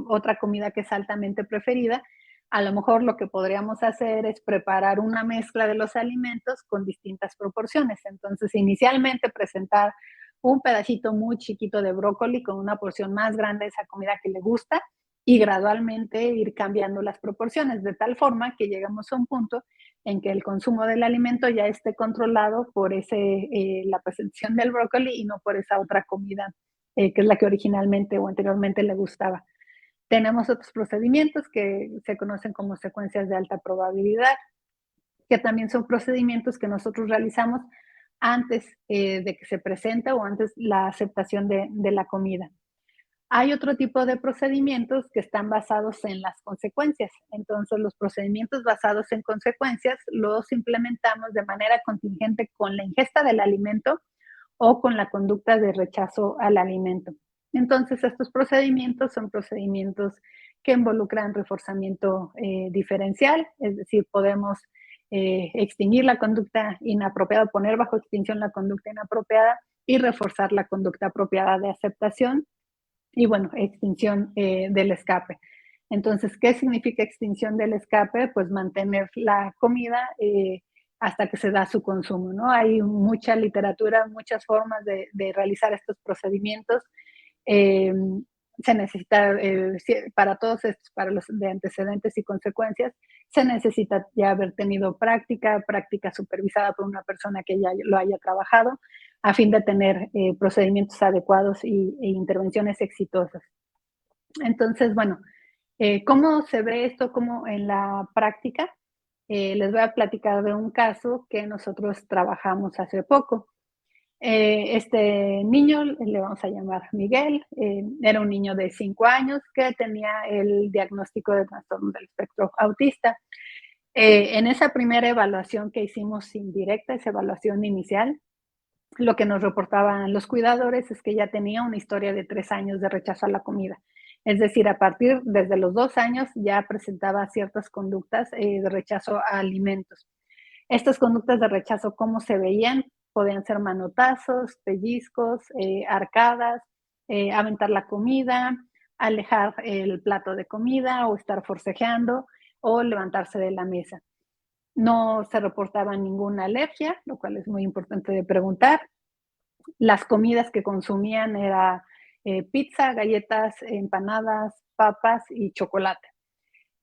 otra comida que es altamente preferida, a lo mejor lo que podríamos hacer es preparar una mezcla de los alimentos con distintas proporciones. Entonces, inicialmente presentar un pedacito muy chiquito de brócoli con una porción más grande de esa comida que le gusta y gradualmente ir cambiando las proporciones de tal forma que llegamos a un punto en que el consumo del alimento ya esté controlado por la presentación del brócoli y no por esa otra comida que es la que originalmente o anteriormente le gustaba. Tenemos otros procedimientos que se conocen como secuencias de alta probabilidad, que también son procedimientos que nosotros realizamos antes de que se presente o antes la aceptación de la comida. Hay otro tipo de procedimientos que están basados en las consecuencias. Entonces, los procedimientos basados en consecuencias los implementamos de manera contingente con la ingesta del alimento o con la conducta de rechazo al alimento. Entonces, estos procedimientos son procedimientos que involucran reforzamiento diferencial, es decir, podemos extinguir la conducta inapropiada, poner bajo extinción la conducta inapropiada y reforzar la conducta apropiada de aceptación y, bueno, extinción del escape. Entonces, ¿qué significa extinción del escape? Pues mantener la comida hasta que se da su consumo, ¿no? Hay mucha literatura, muchas formas de realizar estos procedimientos. Eh, Se necesita, para todos estos, para los de antecedentes y consecuencias, se necesita ya haber tenido práctica supervisada por una persona que ya lo haya trabajado, a fin de tener procedimientos adecuados e intervenciones exitosas. Entonces, bueno, ¿cómo se ve esto como en la práctica? Les voy a platicar de un caso que nosotros trabajamos hace poco. Este niño, le vamos a llamar Miguel, era un niño de 5 años que tenía el diagnóstico de trastorno del espectro autista. En esa primera evaluación que hicimos indirecta, esa evaluación inicial, lo que nos reportaban los cuidadores es que ya tenía una historia de 3 años de rechazo a la comida. Es decir, desde los 2 años ya presentaba ciertas conductas de rechazo a alimentos. Estas conductas de rechazo, ¿cómo se veían? Podían ser manotazos, pellizcos, arcadas, aventar la comida, alejar el plato de comida o estar forcejeando o levantarse de la mesa. No se reportaba ninguna alergia, lo cual es muy importante de preguntar. Las comidas que consumían era pizza, galletas, empanadas, papas y chocolate.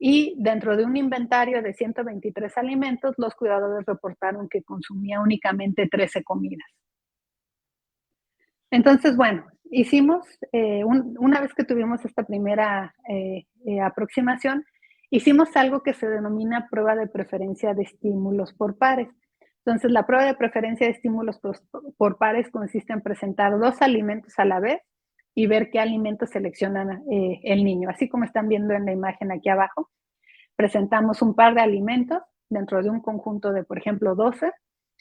Y dentro de un inventario de 123 alimentos, los cuidadores reportaron que consumía únicamente 13 comidas. Entonces, bueno, hicimos, una vez que tuvimos esta primera aproximación, hicimos algo que se denomina prueba de preferencia de estímulos por pares. Entonces, la prueba de preferencia de estímulos por pares consiste en presentar 2 alimentos a la vez y ver qué alimentos selecciona el niño. Así como están viendo en la imagen aquí abajo, presentamos un par de alimentos dentro de un conjunto de, por ejemplo, 12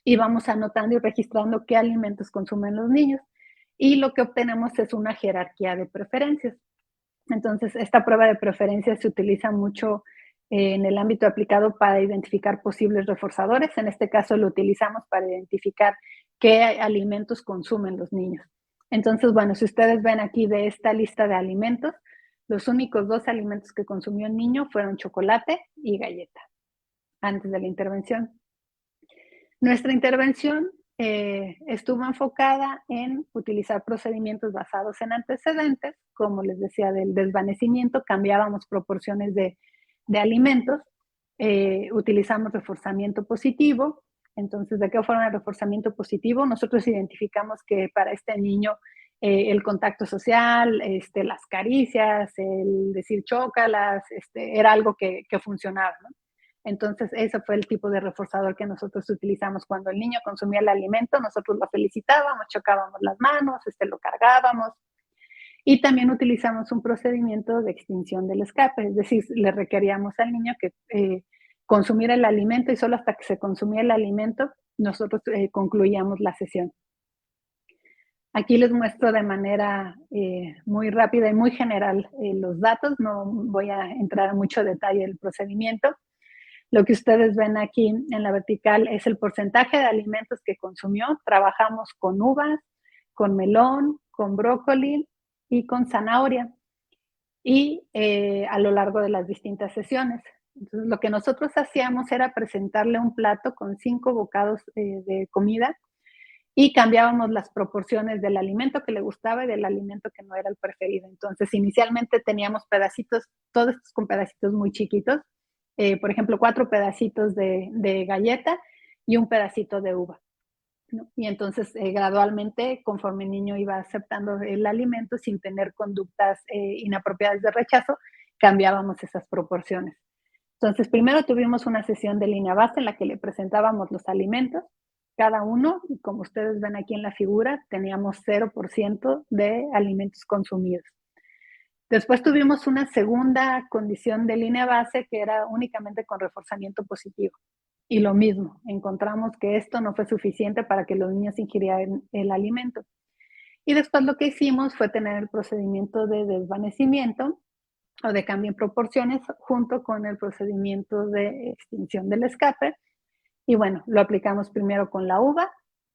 y vamos anotando y registrando qué alimentos consumen los niños. Y lo que obtenemos es una jerarquía de preferencias. Entonces, esta prueba de preferencias se utiliza mucho en el ámbito aplicado para identificar posibles reforzadores. En este caso lo utilizamos para identificar qué alimentos consumen los niños. Entonces, bueno, si ustedes ven aquí de esta lista de alimentos, los únicos 2 alimentos que consumió el niño fueron chocolate y galleta antes de la intervención. Nuestra intervención estuvo enfocada en utilizar procedimientos basados en antecedentes, como les decía, del desvanecimiento, cambiábamos proporciones de alimentos, utilizamos reforzamiento positivo. Entonces, ¿de qué forma el reforzamiento positivo? Nosotros identificamos que para este niño el contacto social, las caricias, el decir chócalas, era algo que funcionaba, ¿no? Entonces, ese fue el tipo de reforzador que nosotros utilizamos. Cuando el niño consumía el alimento, nosotros lo felicitábamos, chocábamos las manos, lo cargábamos. Y también utilizamos un procedimiento de extinción del escape, es decir, le requeríamos al niño que consumiera el alimento y solo hasta que se consumía el alimento, nosotros concluíamos la sesión. Aquí les muestro de manera muy rápida y muy general los datos, no voy a entrar en mucho detalle del procedimiento. Lo que ustedes ven aquí en la vertical es el porcentaje de alimentos que consumió. Trabajamos con uvas, con melón, con brócoli y con zanahoria y a lo largo de las distintas sesiones. Entonces, lo que nosotros hacíamos era presentarle un plato con 5 bocados de comida y cambiábamos las proporciones del alimento que le gustaba y del alimento que no era el preferido. Entonces, inicialmente teníamos pedacitos, todos estos con pedacitos muy chiquitos, por ejemplo, 4 pedacitos de galleta y un pedacito de uva, ¿no? Y entonces, gradualmente, conforme el niño iba aceptando el alimento sin tener conductas inapropiadas de rechazo, cambiábamos esas proporciones. Entonces, primero tuvimos una sesión de línea base en la que le presentábamos los alimentos, cada uno, y como ustedes ven aquí en la figura, teníamos 0% de alimentos consumidos. Después tuvimos una segunda condición de línea base que era únicamente con reforzamiento positivo. Y lo mismo, encontramos que esto no fue suficiente para que los niños ingirieran el alimento. Y después lo que hicimos fue tener el procedimiento de desvanecimiento o de cambio en proporciones junto con el procedimiento de extinción del escape. Y bueno, lo aplicamos primero con la uva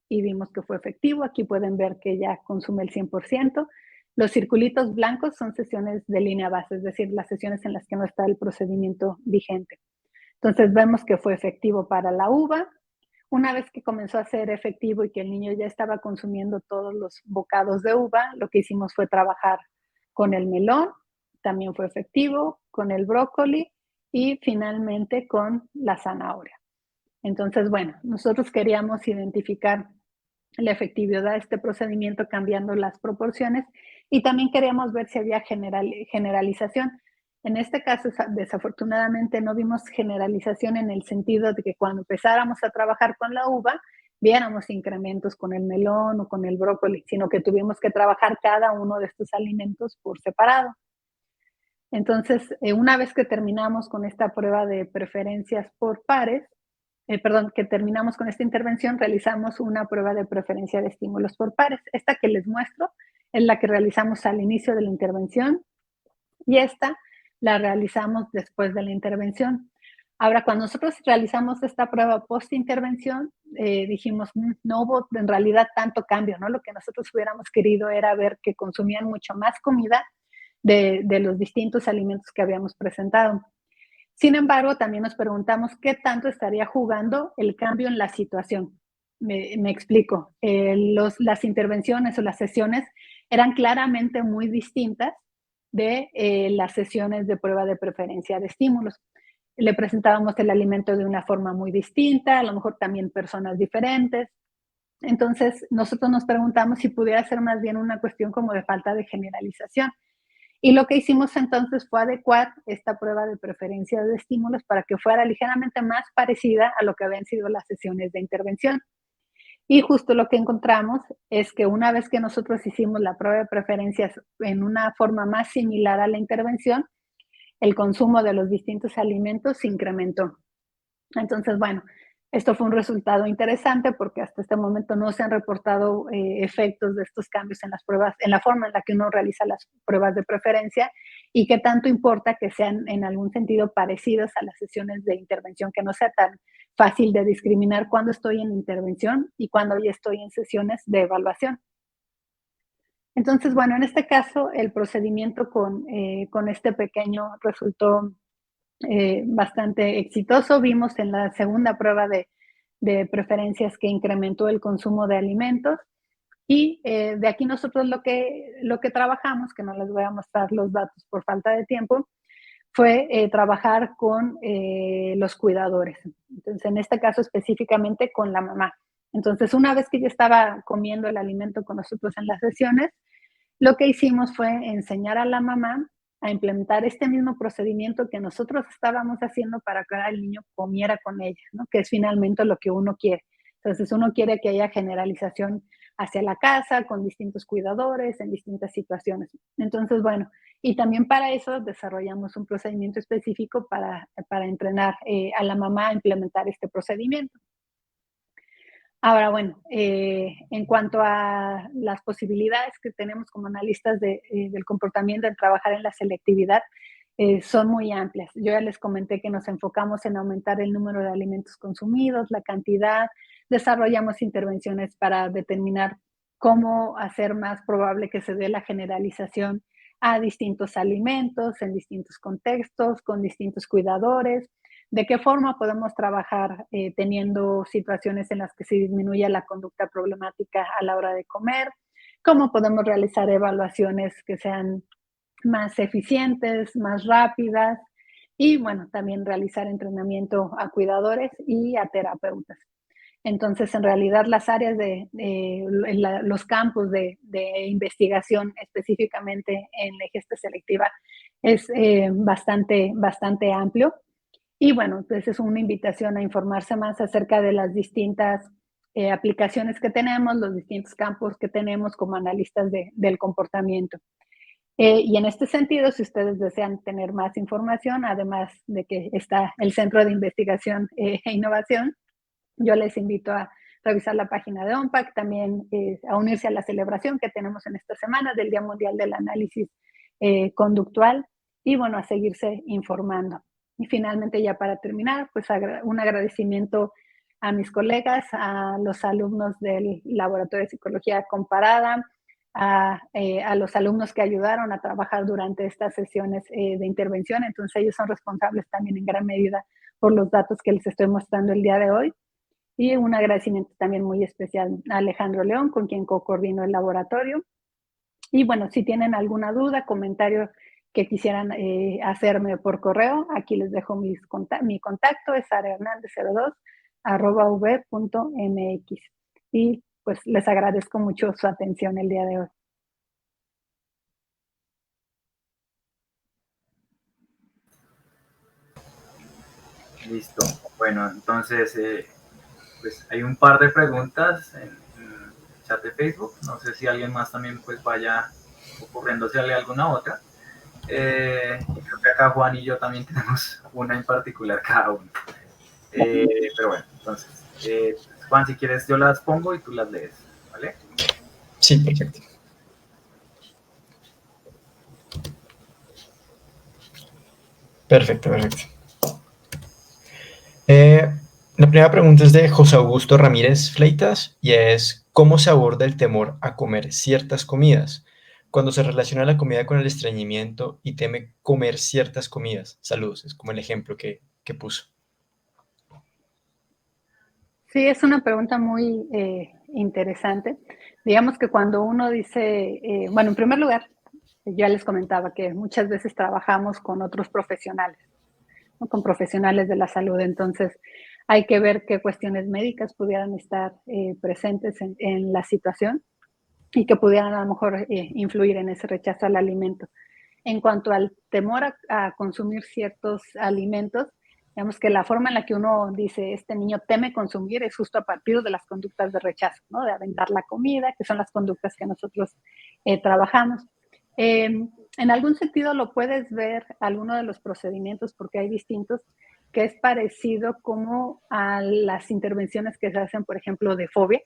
y vimos que fue efectivo. Aquí pueden ver que ya consume el 100%. Los circulitos blancos son sesiones de línea base, es decir, las sesiones en las que no está el procedimiento vigente. Entonces vemos que fue efectivo para la uva. Una vez que comenzó a ser efectivo y que el niño ya estaba consumiendo todos los bocados de uva, lo que hicimos fue trabajar con el melón, también fue efectivo, con el brócoli y finalmente con la zanahoria. Entonces, bueno, nosotros queríamos identificar la efectividad de este procedimiento cambiando las proporciones y también queríamos ver si había generalización. En este caso, desafortunadamente, no vimos generalización en el sentido de que cuando empezáramos a trabajar con la uva, viéramos incrementos con el melón o con el brócoli, sino que tuvimos que trabajar cada uno de estos alimentos por separado. Entonces, una vez que terminamos con esta prueba de preferencias por pares, que terminamos con esta intervención, realizamos una prueba de preferencia de estímulos por pares. Esta que les muestro es la que realizamos al inicio de la intervención y esta la realizamos después de la intervención. Ahora, cuando nosotros realizamos esta prueba post-intervención, dijimos, no hubo en realidad tanto cambio, ¿no? Lo que nosotros hubiéramos querido era ver que consumían mucho más comida de los distintos alimentos que habíamos presentado. Sin embargo, también nos preguntamos qué tanto estaría jugando el cambio en la situación. Me explico. Las intervenciones o las sesiones eran claramente muy distintas de las sesiones de prueba de preferencia de estímulos. Le presentábamos el alimento de una forma muy distinta, a lo mejor también personas diferentes. Entonces, nosotros nos preguntamos si pudiera ser más bien una cuestión como de falta de generalización. Y lo que hicimos entonces fue adecuar esta prueba de preferencia de estímulos para que fuera ligeramente más parecida a lo que habían sido las sesiones de intervención. Y justo lo que encontramos es que una vez que nosotros hicimos la prueba de preferencias en una forma más similar a la intervención, el consumo de los distintos alimentos se incrementó. Entonces, bueno, esto fue un resultado interesante porque hasta este momento no se han reportado efectos de estos cambios en las pruebas, en la forma en la que uno realiza las pruebas de preferencia y qué tanto importa que sean en algún sentido parecidas a las sesiones de intervención, que no sea tan fácil de discriminar cuando estoy en intervención y cuando ya estoy en sesiones de evaluación. Entonces, bueno, en este caso, el procedimiento con este pequeño resultó bastante exitoso. Vimos en la segunda prueba de preferencias que incrementó el consumo de alimentos y de aquí nosotros lo que trabajamos, que no les voy a mostrar los datos por falta de tiempo, fue trabajar con los cuidadores. Entonces, en este caso específicamente con la mamá. Entonces, una vez que yo estaba comiendo el alimento con nosotros en las sesiones, lo que hicimos fue enseñar a la mamá a implementar este mismo procedimiento que nosotros estábamos haciendo para que el niño comiera con ella, ¿no? Que es finalmente lo que uno quiere. Entonces, uno quiere que haya generalización hacia la casa, con distintos cuidadores, en distintas situaciones. Entonces, bueno, y también para eso desarrollamos un procedimiento específico para entrenar a la mamá a implementar este procedimiento. Ahora, bueno, en cuanto a las posibilidades que tenemos como analistas del comportamiento en trabajar en la selectividad, son muy amplias. Yo ya les comenté que nos enfocamos en aumentar el número de alimentos consumidos, la cantidad, desarrollamos intervenciones para determinar cómo hacer más probable que se dé la generalización a distintos alimentos, en distintos contextos, con distintos cuidadores. ¿De qué forma podemos trabajar teniendo situaciones en las que se disminuya la conducta problemática a la hora de comer? ¿Cómo podemos realizar evaluaciones que sean más eficientes, más rápidas? Y bueno, también realizar entrenamiento a cuidadores y a terapeutas. Entonces, en realidad, las áreas los campos de investigación específicamente en la ingesta selectiva es bastante amplio. Y bueno, pues es una invitación a informarse más acerca de las distintas aplicaciones que tenemos, los distintos campos que tenemos como analistas del comportamiento. Y en este sentido, si ustedes desean tener más información, además de que está el Centro de Investigación e Innovación, yo les invito a revisar la página de OMPAC, también a unirse a la celebración que tenemos en esta semana del Día Mundial del Análisis Conductual y bueno, a seguirse informando. Y finalmente, ya para terminar, pues un agradecimiento a mis colegas, a los alumnos del Laboratorio de Psicología Comparada, a los alumnos que ayudaron a trabajar durante estas sesiones de intervención. Entonces, ellos son responsables también en gran medida por los datos que les estoy mostrando el día de hoy. Y un agradecimiento también muy especial a Alejandro León, con quien co-coordino el laboratorio. Y bueno, si tienen alguna duda, comentario que quisieran hacerme por correo, aquí les dejo mi contacto, es sarahernandez02@v.mx. Y pues les agradezco mucho su atención el día de hoy. Listo. Bueno, entonces, pues hay un par de preguntas en el chat de Facebook. No sé si alguien más también pues vaya ocurriéndose alguna otra. Creo que acá Juan y yo también tenemos una en particular cada uno. Pero bueno, entonces, Juan, si quieres yo las pongo y tú las lees, ¿vale? Sí, perfecto. Perfecto. La primera pregunta es de José Augusto Ramírez Fleitas y es: ¿cómo se aborda el temor a comer ciertas comidas? Cuando se relaciona la comida con el estreñimiento y teme comer ciertas comidas. Saludos, es como el ejemplo que puso. Sí, es una pregunta muy interesante. Digamos que cuando uno dice, bueno, en primer lugar, ya les comentaba que muchas veces trabajamos con otros profesionales, ¿no? Con profesionales de la salud. Entonces, Hay que ver qué cuestiones médicas pudieran estar presentes en la situación y que pudieran a lo mejor influir en ese rechazo al alimento. En cuanto al temor a consumir ciertos alimentos, digamos que la forma en la que uno dice, este niño teme consumir, es justo a partir de las conductas de rechazo, ¿no? De aventar la comida, que son las conductas que nosotros trabajamos. En algún sentido lo puedes ver, alguno de los procedimientos, porque hay distintos, que es parecido como a las intervenciones que se hacen, por ejemplo, de fobias,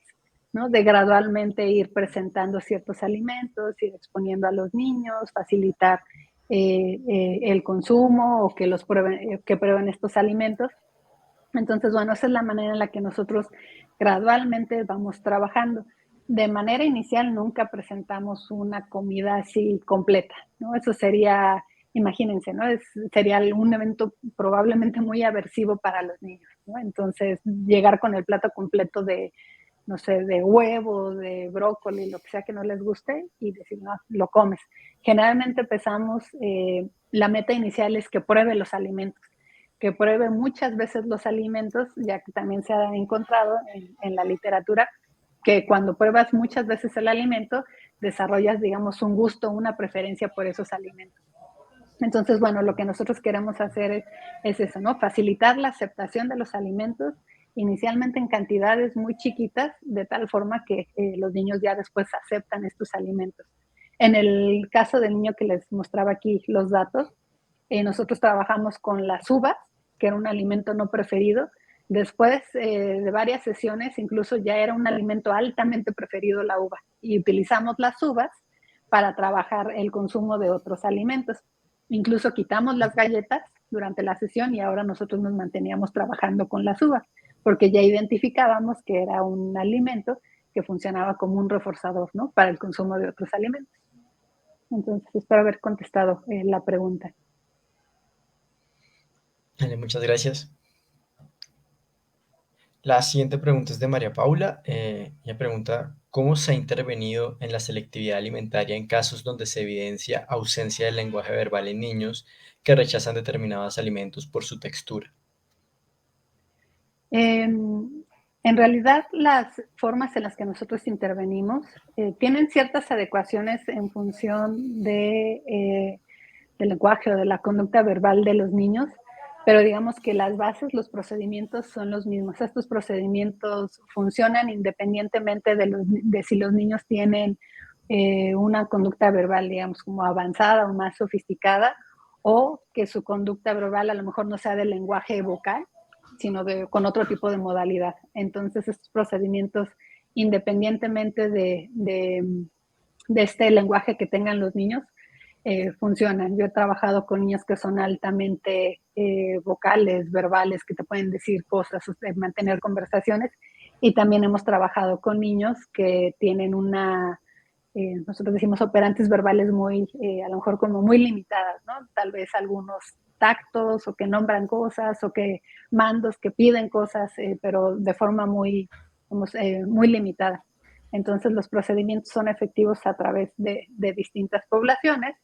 ¿no? De gradualmente ir presentando ciertos alimentos, ir exponiendo a los niños, facilitar el consumo o que prueben estos alimentos. Entonces, bueno, esa es la manera en la que nosotros gradualmente vamos trabajando. De manera inicial nunca presentamos una comida así completa, ¿no? Eso sería, imagínense, ¿no? Sería un evento probablemente muy aversivo para los niños, ¿no? Entonces, llegar con el plato completo de, no sé, de huevo, de brócoli, lo que sea que no les guste, y decir, no, lo comes. Generalmente empezamos, la meta inicial es que pruebe los alimentos, que pruebe muchas veces los alimentos, ya que también se ha encontrado en la literatura que cuando pruebas muchas veces el alimento, desarrollas, digamos, un gusto, una preferencia por esos alimentos. Entonces, bueno, lo que nosotros queremos hacer es eso, ¿no? Facilitar la aceptación de los alimentos, inicialmente en cantidades muy chiquitas, de tal forma que los niños ya después aceptan estos alimentos. En el caso del niño que les mostraba aquí los datos, nosotros trabajamos con las uvas, que era un alimento no preferido. Después de varias sesiones, incluso ya era un alimento altamente preferido la uva. Y utilizamos las uvas para trabajar el consumo de otros alimentos. Incluso quitamos las galletas durante la sesión y ahora nosotros nos manteníamos trabajando con las uvas, porque ya identificábamos que era un alimento que funcionaba como un reforzador, ¿no? Para el consumo de otros alimentos. Entonces, espero haber contestado la pregunta. Vale, muchas gracias. La siguiente pregunta es de María Paula. Ella pregunta, ¿cómo se ha intervenido en la selectividad alimentaria en casos donde se evidencia ausencia del lenguaje verbal en niños que rechazan determinados alimentos por su textura? En realidad, las formas en las que nosotros intervenimos tienen ciertas adecuaciones en función del lenguaje o de la conducta verbal de los niños, pero digamos que las bases, los procedimientos son los mismos. Estos procedimientos funcionan independientemente de si los niños tienen una conducta verbal, digamos, como avanzada o más sofisticada, o que su conducta verbal a lo mejor no sea del lenguaje vocal, sino con otro tipo de modalidad. Entonces, estos procedimientos, independientemente de este lenguaje que tengan los niños, funcionan. Yo he trabajado con niños que son altamente vocales, verbales, que te pueden decir cosas, mantener conversaciones, y también hemos trabajado con niños que tienen nosotros decimos operantes verbales muy, a lo mejor como muy limitadas, ¿no? Tal vez algunos tactos o que nombran cosas o que mandos que piden cosas, pero de forma muy, muy limitada. Entonces los procedimientos son efectivos a través de distintas poblaciones.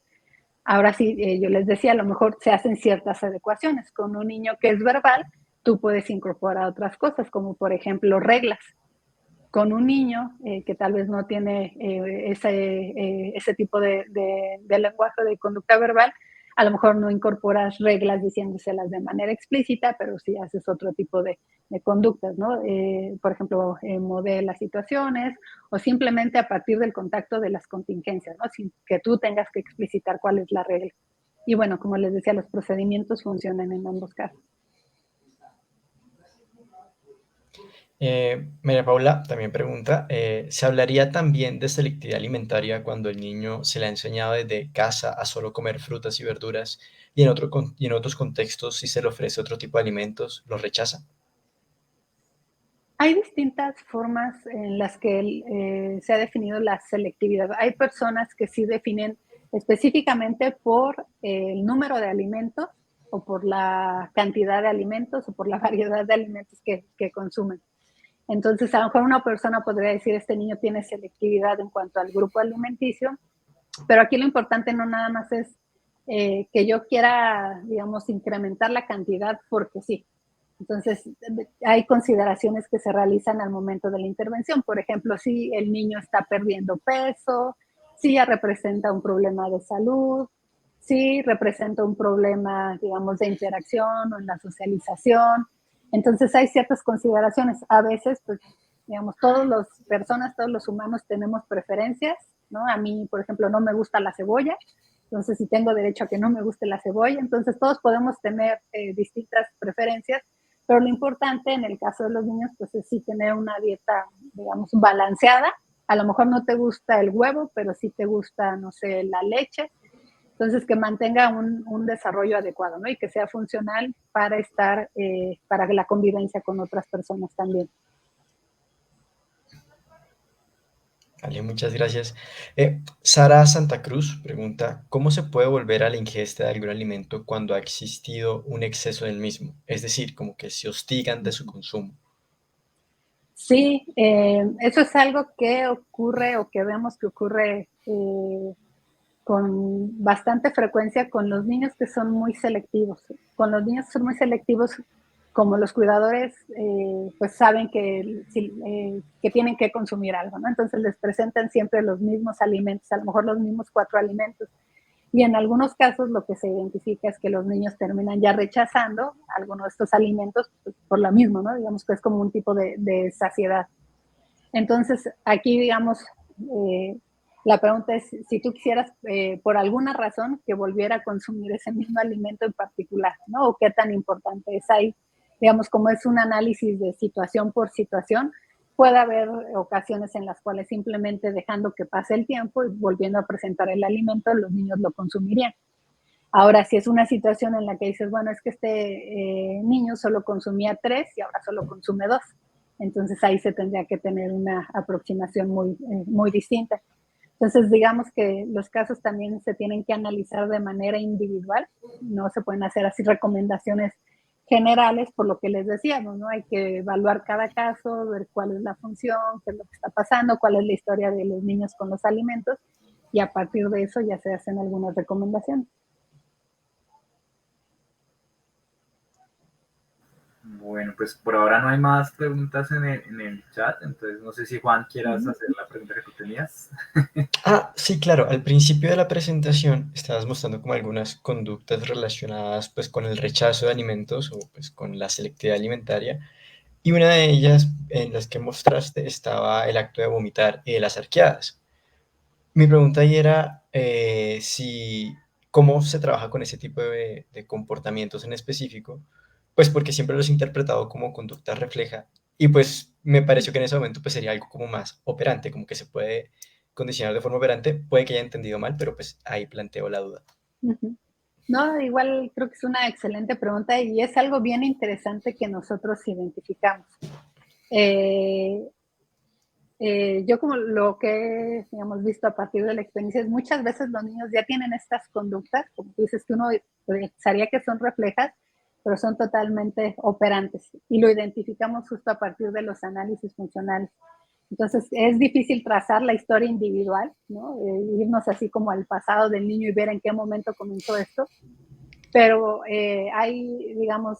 Ahora sí, yo les decía, a lo mejor se hacen ciertas adecuaciones. Con un niño que es verbal, tú puedes incorporar otras cosas, como por ejemplo reglas. Con un niño que tal vez no tiene ese tipo de lenguaje de conducta verbal, a lo mejor no incorporas reglas diciéndoselas de manera explícita, pero sí haces otro tipo de conductas, ¿no? Por ejemplo, modela situaciones o simplemente a partir del contacto de las contingencias, ¿no? Sin que tú tengas que explicitar cuál es la regla. Y bueno, como les decía, los procedimientos funcionan en ambos casos. María Paula también pregunta, ¿se hablaría también de selectividad alimentaria cuando el niño se le ha enseñado desde casa a solo comer frutas y verduras y en otros contextos si se le ofrece otro tipo de alimentos, los rechaza? Hay distintas formas en las que se ha definido la selectividad. Hay personas que sí definen específicamente por el número de alimentos o por la cantidad de alimentos o por la variedad de alimentos que consumen. Entonces, a lo mejor una persona podría decir, este niño tiene selectividad en cuanto al grupo alimenticio, pero aquí lo importante no nada más es que yo quiera, digamos, incrementar la cantidad porque sí. Entonces, hay consideraciones que se realizan al momento de la intervención. Por ejemplo, si el niño está perdiendo peso, si ya representa un problema de salud, si representa un problema, digamos, de interacción o en la socialización. Entonces, hay ciertas consideraciones. A veces, pues, digamos, todas las personas, todos los humanos tenemos preferencias, ¿no? A mí, por ejemplo, no me gusta la cebolla, entonces si tengo derecho a que no me guste la cebolla, entonces todos podemos tener distintas preferencias, pero lo importante en el caso de los niños, pues es sí tener una dieta, digamos, balanceada. A lo mejor no te gusta el huevo, pero sí te gusta, no sé, la leche. Entonces, que mantenga un desarrollo adecuado, ¿no? Y que sea funcional para estar, para la convivencia con otras personas también. Vale, muchas gracias. Sara Santa Cruz pregunta, ¿cómo se puede volver a la ingesta de algún alimento cuando ha existido un exceso del mismo? Es decir, como que se hostigan de su consumo. Sí, eso es algo que ocurre o que vemos que ocurre con bastante frecuencia con los niños que son muy selectivos. Con los niños que son muy selectivos, como los cuidadores, pues saben que tienen que consumir algo, ¿no? Entonces les presentan siempre los mismos alimentos, a lo mejor los mismos 4 alimentos. Y en algunos casos lo que se identifica es que los niños terminan ya rechazando algunos de estos alimentos pues, por lo mismo, ¿no? Digamos que es como un tipo de saciedad. Entonces, aquí, digamos, la pregunta es si tú quisieras, por alguna razón, que volviera a consumir ese mismo alimento en particular, ¿no? O qué tan importante es ahí. Digamos, como es un análisis de situación por situación, puede haber ocasiones en las cuales simplemente dejando que pase el tiempo y volviendo a presentar el alimento, los niños lo consumirían. Ahora, si es una situación en la que dices, bueno, es que este niño solo consumía 3 y ahora solo consume 2, entonces ahí se tendría que tener una aproximación muy distinta. Entonces, digamos que los casos también se tienen que analizar de manera individual, no se pueden hacer así recomendaciones generales, por lo que les decíamos, ¿no? Hay que evaluar cada caso, ver cuál es la función, qué es lo que está pasando, cuál es la historia de los niños con los alimentos, y a partir de eso ya se hacen algunas recomendaciones. Bueno, pues por ahora no hay más preguntas en el chat, entonces no sé si Juan quieras hacer la pregunta que tú tenías. Ah, sí, claro. Al principio de la presentación estabas mostrando como algunas conductas relacionadas pues con el rechazo de alimentos o pues con la selectividad alimentaria. Y una de ellas en las que mostraste estaba el acto de vomitar y de las arqueadas. Mi pregunta ahí era si cómo se trabaja con ese tipo de comportamientos en específico, pues porque siempre los he interpretado como conducta refleja y pues me pareció que en ese momento pues sería algo como más operante, como que se puede condicionar de forma operante, puede que haya entendido mal, pero pues ahí planteo la duda. Ujú. No, igual creo que es una excelente pregunta y es algo bien interesante que nosotros identificamos. Eh, yo como lo que hemos visto a partir de la experiencia es muchas veces los niños ya tienen estas conductas, como tú dices, que uno pensaría que son reflejas, pero son totalmente operantes y lo identificamos justo a partir de los análisis funcionales. Entonces es difícil trazar la historia individual, ¿no? Irnos así como al pasado del niño y ver en qué momento comenzó esto, pero hay, digamos,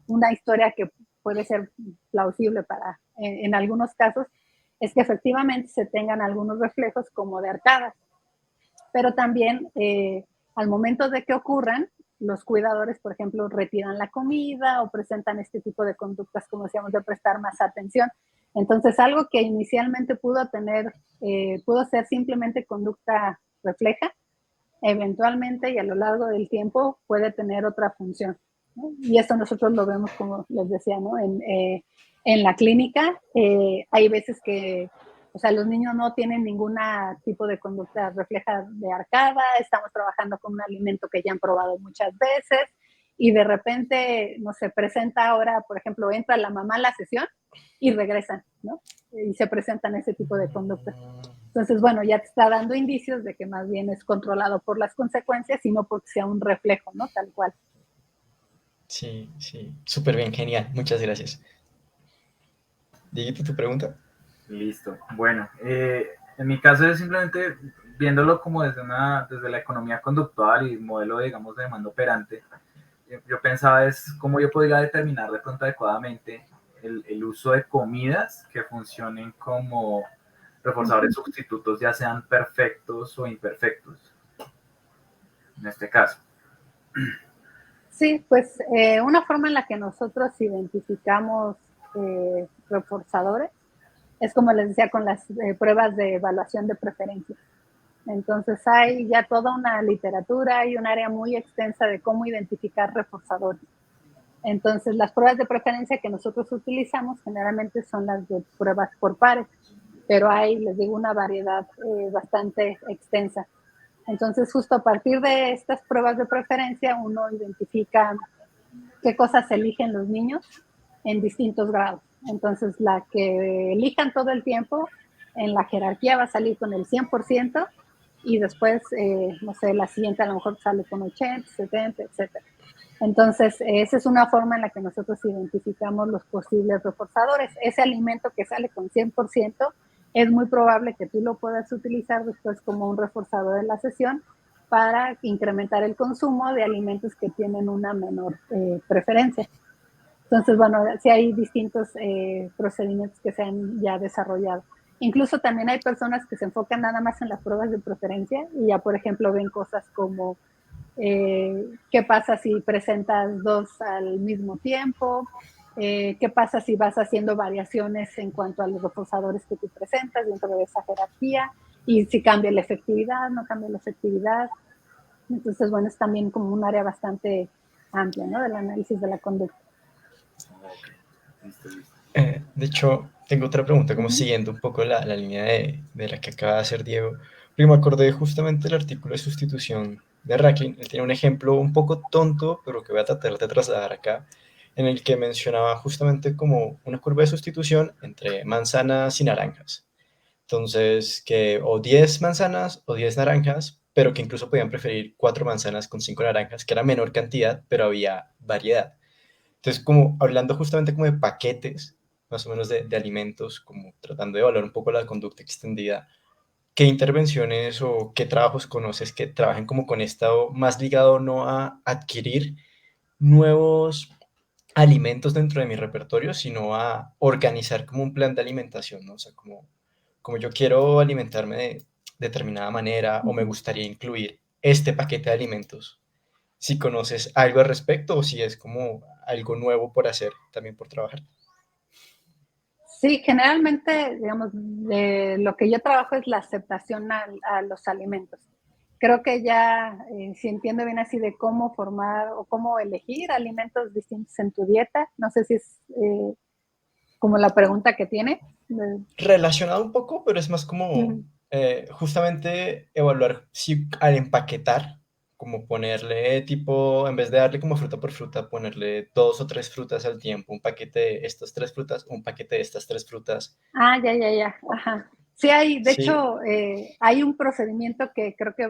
una historia que puede ser plausible para, en algunos casos, es que efectivamente se tengan algunos reflejos como de arcadas, pero también al momento de que ocurran, los cuidadores, por ejemplo, retiran la comida o presentan este tipo de conductas, como decíamos, de prestar más atención. Entonces, algo que inicialmente pudo ser simplemente conducta refleja, eventualmente y a lo largo del tiempo puede tener otra función, ¿no? Y esto nosotros lo vemos, como les decía, ¿no? En la clínica hay veces que, o sea, los niños no tienen ningún tipo de conducta refleja de arcada, estamos trabajando con un alimento que ya han probado muchas veces y de repente, no se presenta ahora, por ejemplo, entra la mamá a la sesión y regresan, ¿no? Y se presentan ese tipo de conductas. Entonces, bueno, ya te está dando indicios de que más bien es controlado por las consecuencias y no porque sea un reflejo, ¿no? Tal cual. Sí, sí, súper bien, genial, muchas gracias. Dieguito, ¿tu pregunta? Listo. Bueno, en mi caso es simplemente viéndolo como desde la economía conductual y modelo, digamos, de demanda operante. yo pensaba es cómo yo podría determinar de pronto adecuadamente el uso de comidas que funcionen como reforzadores sustitutos, ya sean perfectos o imperfectos, en este caso. Sí, pues una forma en la que nosotros identificamos reforzadores es como les decía con las pruebas de evaluación de preferencia. Entonces hay ya toda una literatura y un área muy extensa de cómo identificar reforzadores. Entonces las pruebas de preferencia que nosotros utilizamos generalmente son las de pruebas por pares, pero hay, les digo, una variedad bastante extensa. Entonces justo a partir de estas pruebas de preferencia uno identifica qué cosas eligen los niños en distintos grados. Entonces la que elijan todo el tiempo en la jerarquía va a salir con el 100%, y después, no sé, la siguiente a lo mejor sale con 80, 70, etcétera. Entonces, esa es una forma en la que nosotros identificamos los posibles reforzadores. Ese alimento que sale con 100%, es muy probable que tú lo puedas utilizar después como un reforzador en la sesión para incrementar el consumo de alimentos que tienen una menor preferencia. Entonces, bueno, sí hay distintos procedimientos que se han ya desarrollado. Incluso también hay personas que se enfocan nada más en las pruebas de preferencia y ya, por ejemplo, ven cosas como qué pasa si presentas dos al mismo tiempo, qué pasa si vas haciendo variaciones en cuanto a los reforzadores que tú presentas dentro de esa jerarquía, y si cambia la efectividad, no cambia la efectividad. Entonces, bueno, es también como un área bastante amplia, ¿no?, del análisis de la conducta. De hecho, tengo otra pregunta, como siguiendo un poco la línea de la que acaba de hacer Diego, porque me acordé justamente del artículo de sustitución de Racklin. Él tiene un ejemplo un poco tonto, pero que voy a tratar de trasladar acá, en el que mencionaba justamente como una curva de sustitución entre manzanas y naranjas. Entonces, que o 10 manzanas o 10 naranjas, pero que incluso podían preferir 4 manzanas con 5 naranjas, que era menor cantidad, pero había variedad. Entonces, como hablando justamente como de paquetes, más o menos de alimentos, como tratando de evaluar un poco la conducta extendida, ¿qué intervenciones o qué trabajos conoces que trabajen como con esto más ligado no a adquirir nuevos alimentos dentro de mi repertorio, sino a organizar como un plan de alimentación, ¿no? O sea, como yo quiero alimentarme de determinada manera o me gustaría incluir este paquete de alimentos, si conoces algo al respecto o si es como algo nuevo por hacer, también por trabajar. Sí, generalmente, digamos, lo que yo trabajo es la aceptación a los alimentos. Creo que ya, si entiendo bien así de cómo formar o cómo elegir alimentos distintos en tu dieta, no sé si es como la pregunta que tiene. Relacionado un poco, pero es más como justamente evaluar si al empaquetar, como ponerle tipo, en vez de darle como fruta por fruta, ponerle 2 o 3 frutas al tiempo, un paquete de estas 3 frutas, un paquete de estas 3 frutas. Ah, ya, ajá. Sí hay, de Sí, hecho, hay un procedimiento que creo que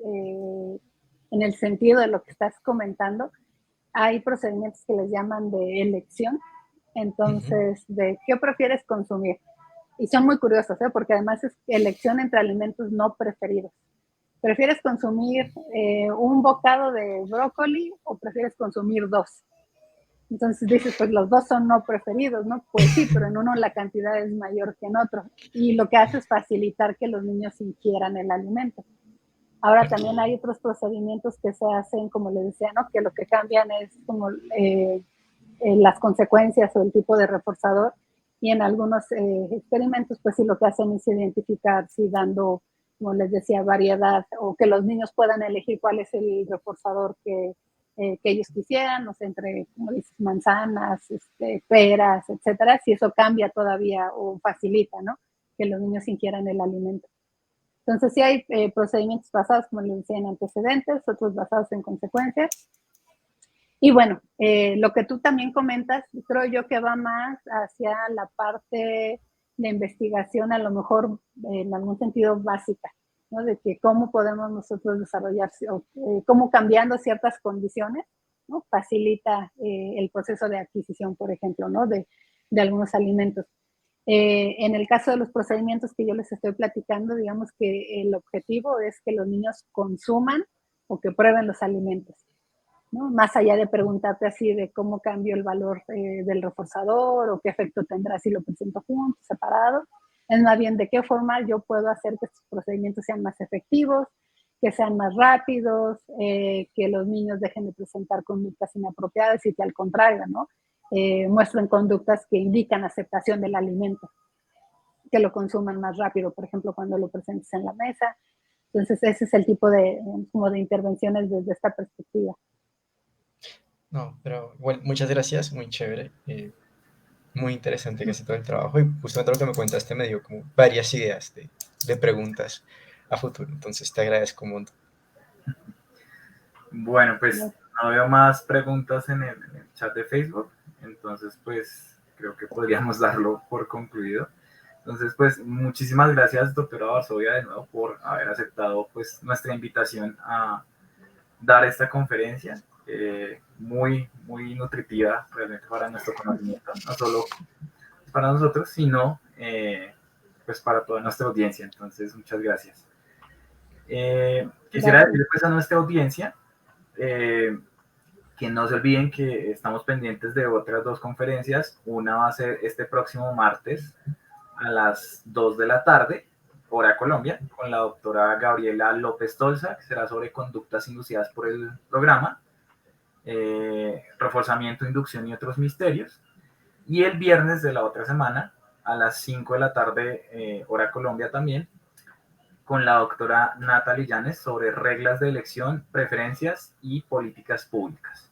en el sentido de lo que estás comentando. Hay procedimientos que les llaman de elección, entonces, de qué prefieres consumir. Y son muy curiosos, ¿eh?, porque además es elección entre alimentos no preferidos. ¿Prefieres consumir un bocado de brócoli o prefieres consumir dos? Entonces dices, pues los dos son no preferidos, ¿no? Pues sí, pero en uno la cantidad es mayor que en otro. Y lo que hace es facilitar que los niños ingieran el alimento. Ahora ok. también hay otros procedimientos que se hacen, como les decía, ¿no?, que lo que cambian es como las consecuencias o el tipo de reforzador. Y en algunos experimentos, pues sí, lo que hacen es identificar si dando, como les decía, variedad, o que los niños puedan elegir cuál es el reforzador que ellos quisieran, no sé, entre, como dices, manzanas, peras, etcétera, si eso cambia todavía o facilita, ¿no?, que los niños ingieran el alimento. Entonces, sí hay procedimientos basados, como les decía, en antecedentes, otros basados en consecuencias. Y bueno, lo que tú también comentas, creo yo que va más hacia la parte de investigación, a lo mejor en algún sentido básica, ¿no?, de que cómo podemos nosotros desarrollar, o cómo cambiando ciertas condiciones, ¿no?, facilita el proceso de adquisición, por ejemplo, ¿no?, de algunos alimentos. En el caso de los procedimientos que yo les estoy platicando, digamos que el objetivo es que los niños consuman o que prueben los alimentos. ¿no? Más allá de preguntarte así de cómo cambió el valor del reforzador o qué efecto tendrá si lo presento juntos, separado, es más bien de qué forma yo puedo hacer que estos procedimientos sean más efectivos, que sean más rápidos, que los niños dejen de presentar conductas inapropiadas y que al contrario, ¿no? Muestren conductas que indican aceptación del alimento, que lo consuman más rápido, por ejemplo, cuando lo presentes en la mesa. Entonces, ese es el tipo de, como de intervenciones desde esta perspectiva. No, pero bueno, muchas gracias, muy chévere, muy interesante casi todo el trabajo y justamente lo que me contaste me dio como varias ideas de preguntas a futuro, entonces te agradezco un montón. Bueno, pues no veo más preguntas en el chat de Facebook, entonces pues creo que podríamos darlo por concluido. Entonces pues muchísimas gracias, doctora Varsovia, de nuevo por haber aceptado pues nuestra invitación a dar esta conferencia, muy nutritiva realmente para nuestro conocimiento, no solo para nosotros, sino pues para toda nuestra audiencia. Entonces muchas gracias. Quisiera decirle pues a nuestra audiencia que no se olviden que estamos pendientes de otras dos conferencias. Una va a ser este próximo martes a las 2 de la tarde, hora Colombia, con la doctora Gabriela López Tolza, que será sobre conductas inducidas por el programa, reforzamiento, inducción y otros misterios. Y el viernes de la otra semana, a las 5 de la tarde, hora Colombia también, con la doctora Natalie Llanes sobre reglas de elección, preferencias y políticas públicas.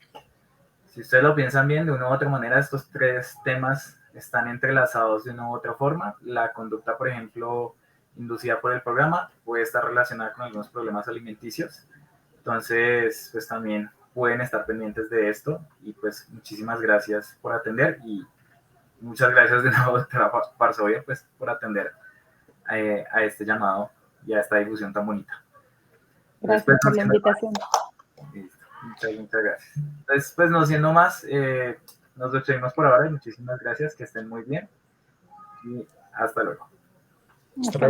Si ustedes lo piensan bien, de una u otra manera, estos tres temas están entrelazados de una u otra forma. La conducta, por ejemplo, inducida por el programa, puede estar relacionada con algunos problemas alimenticios. Entonces, pues también pueden estar pendientes de esto. Y pues muchísimas gracias por atender y muchas gracias de nuevo, doctora Varsovia, pues por atender a este llamado y a esta difusión tan bonita. Gracias por la invitación. Muchas gracias. Entonces, pues no siendo más, nos despedimos por ahora y muchísimas gracias, que estén muy bien y hasta luego. Hasta luego.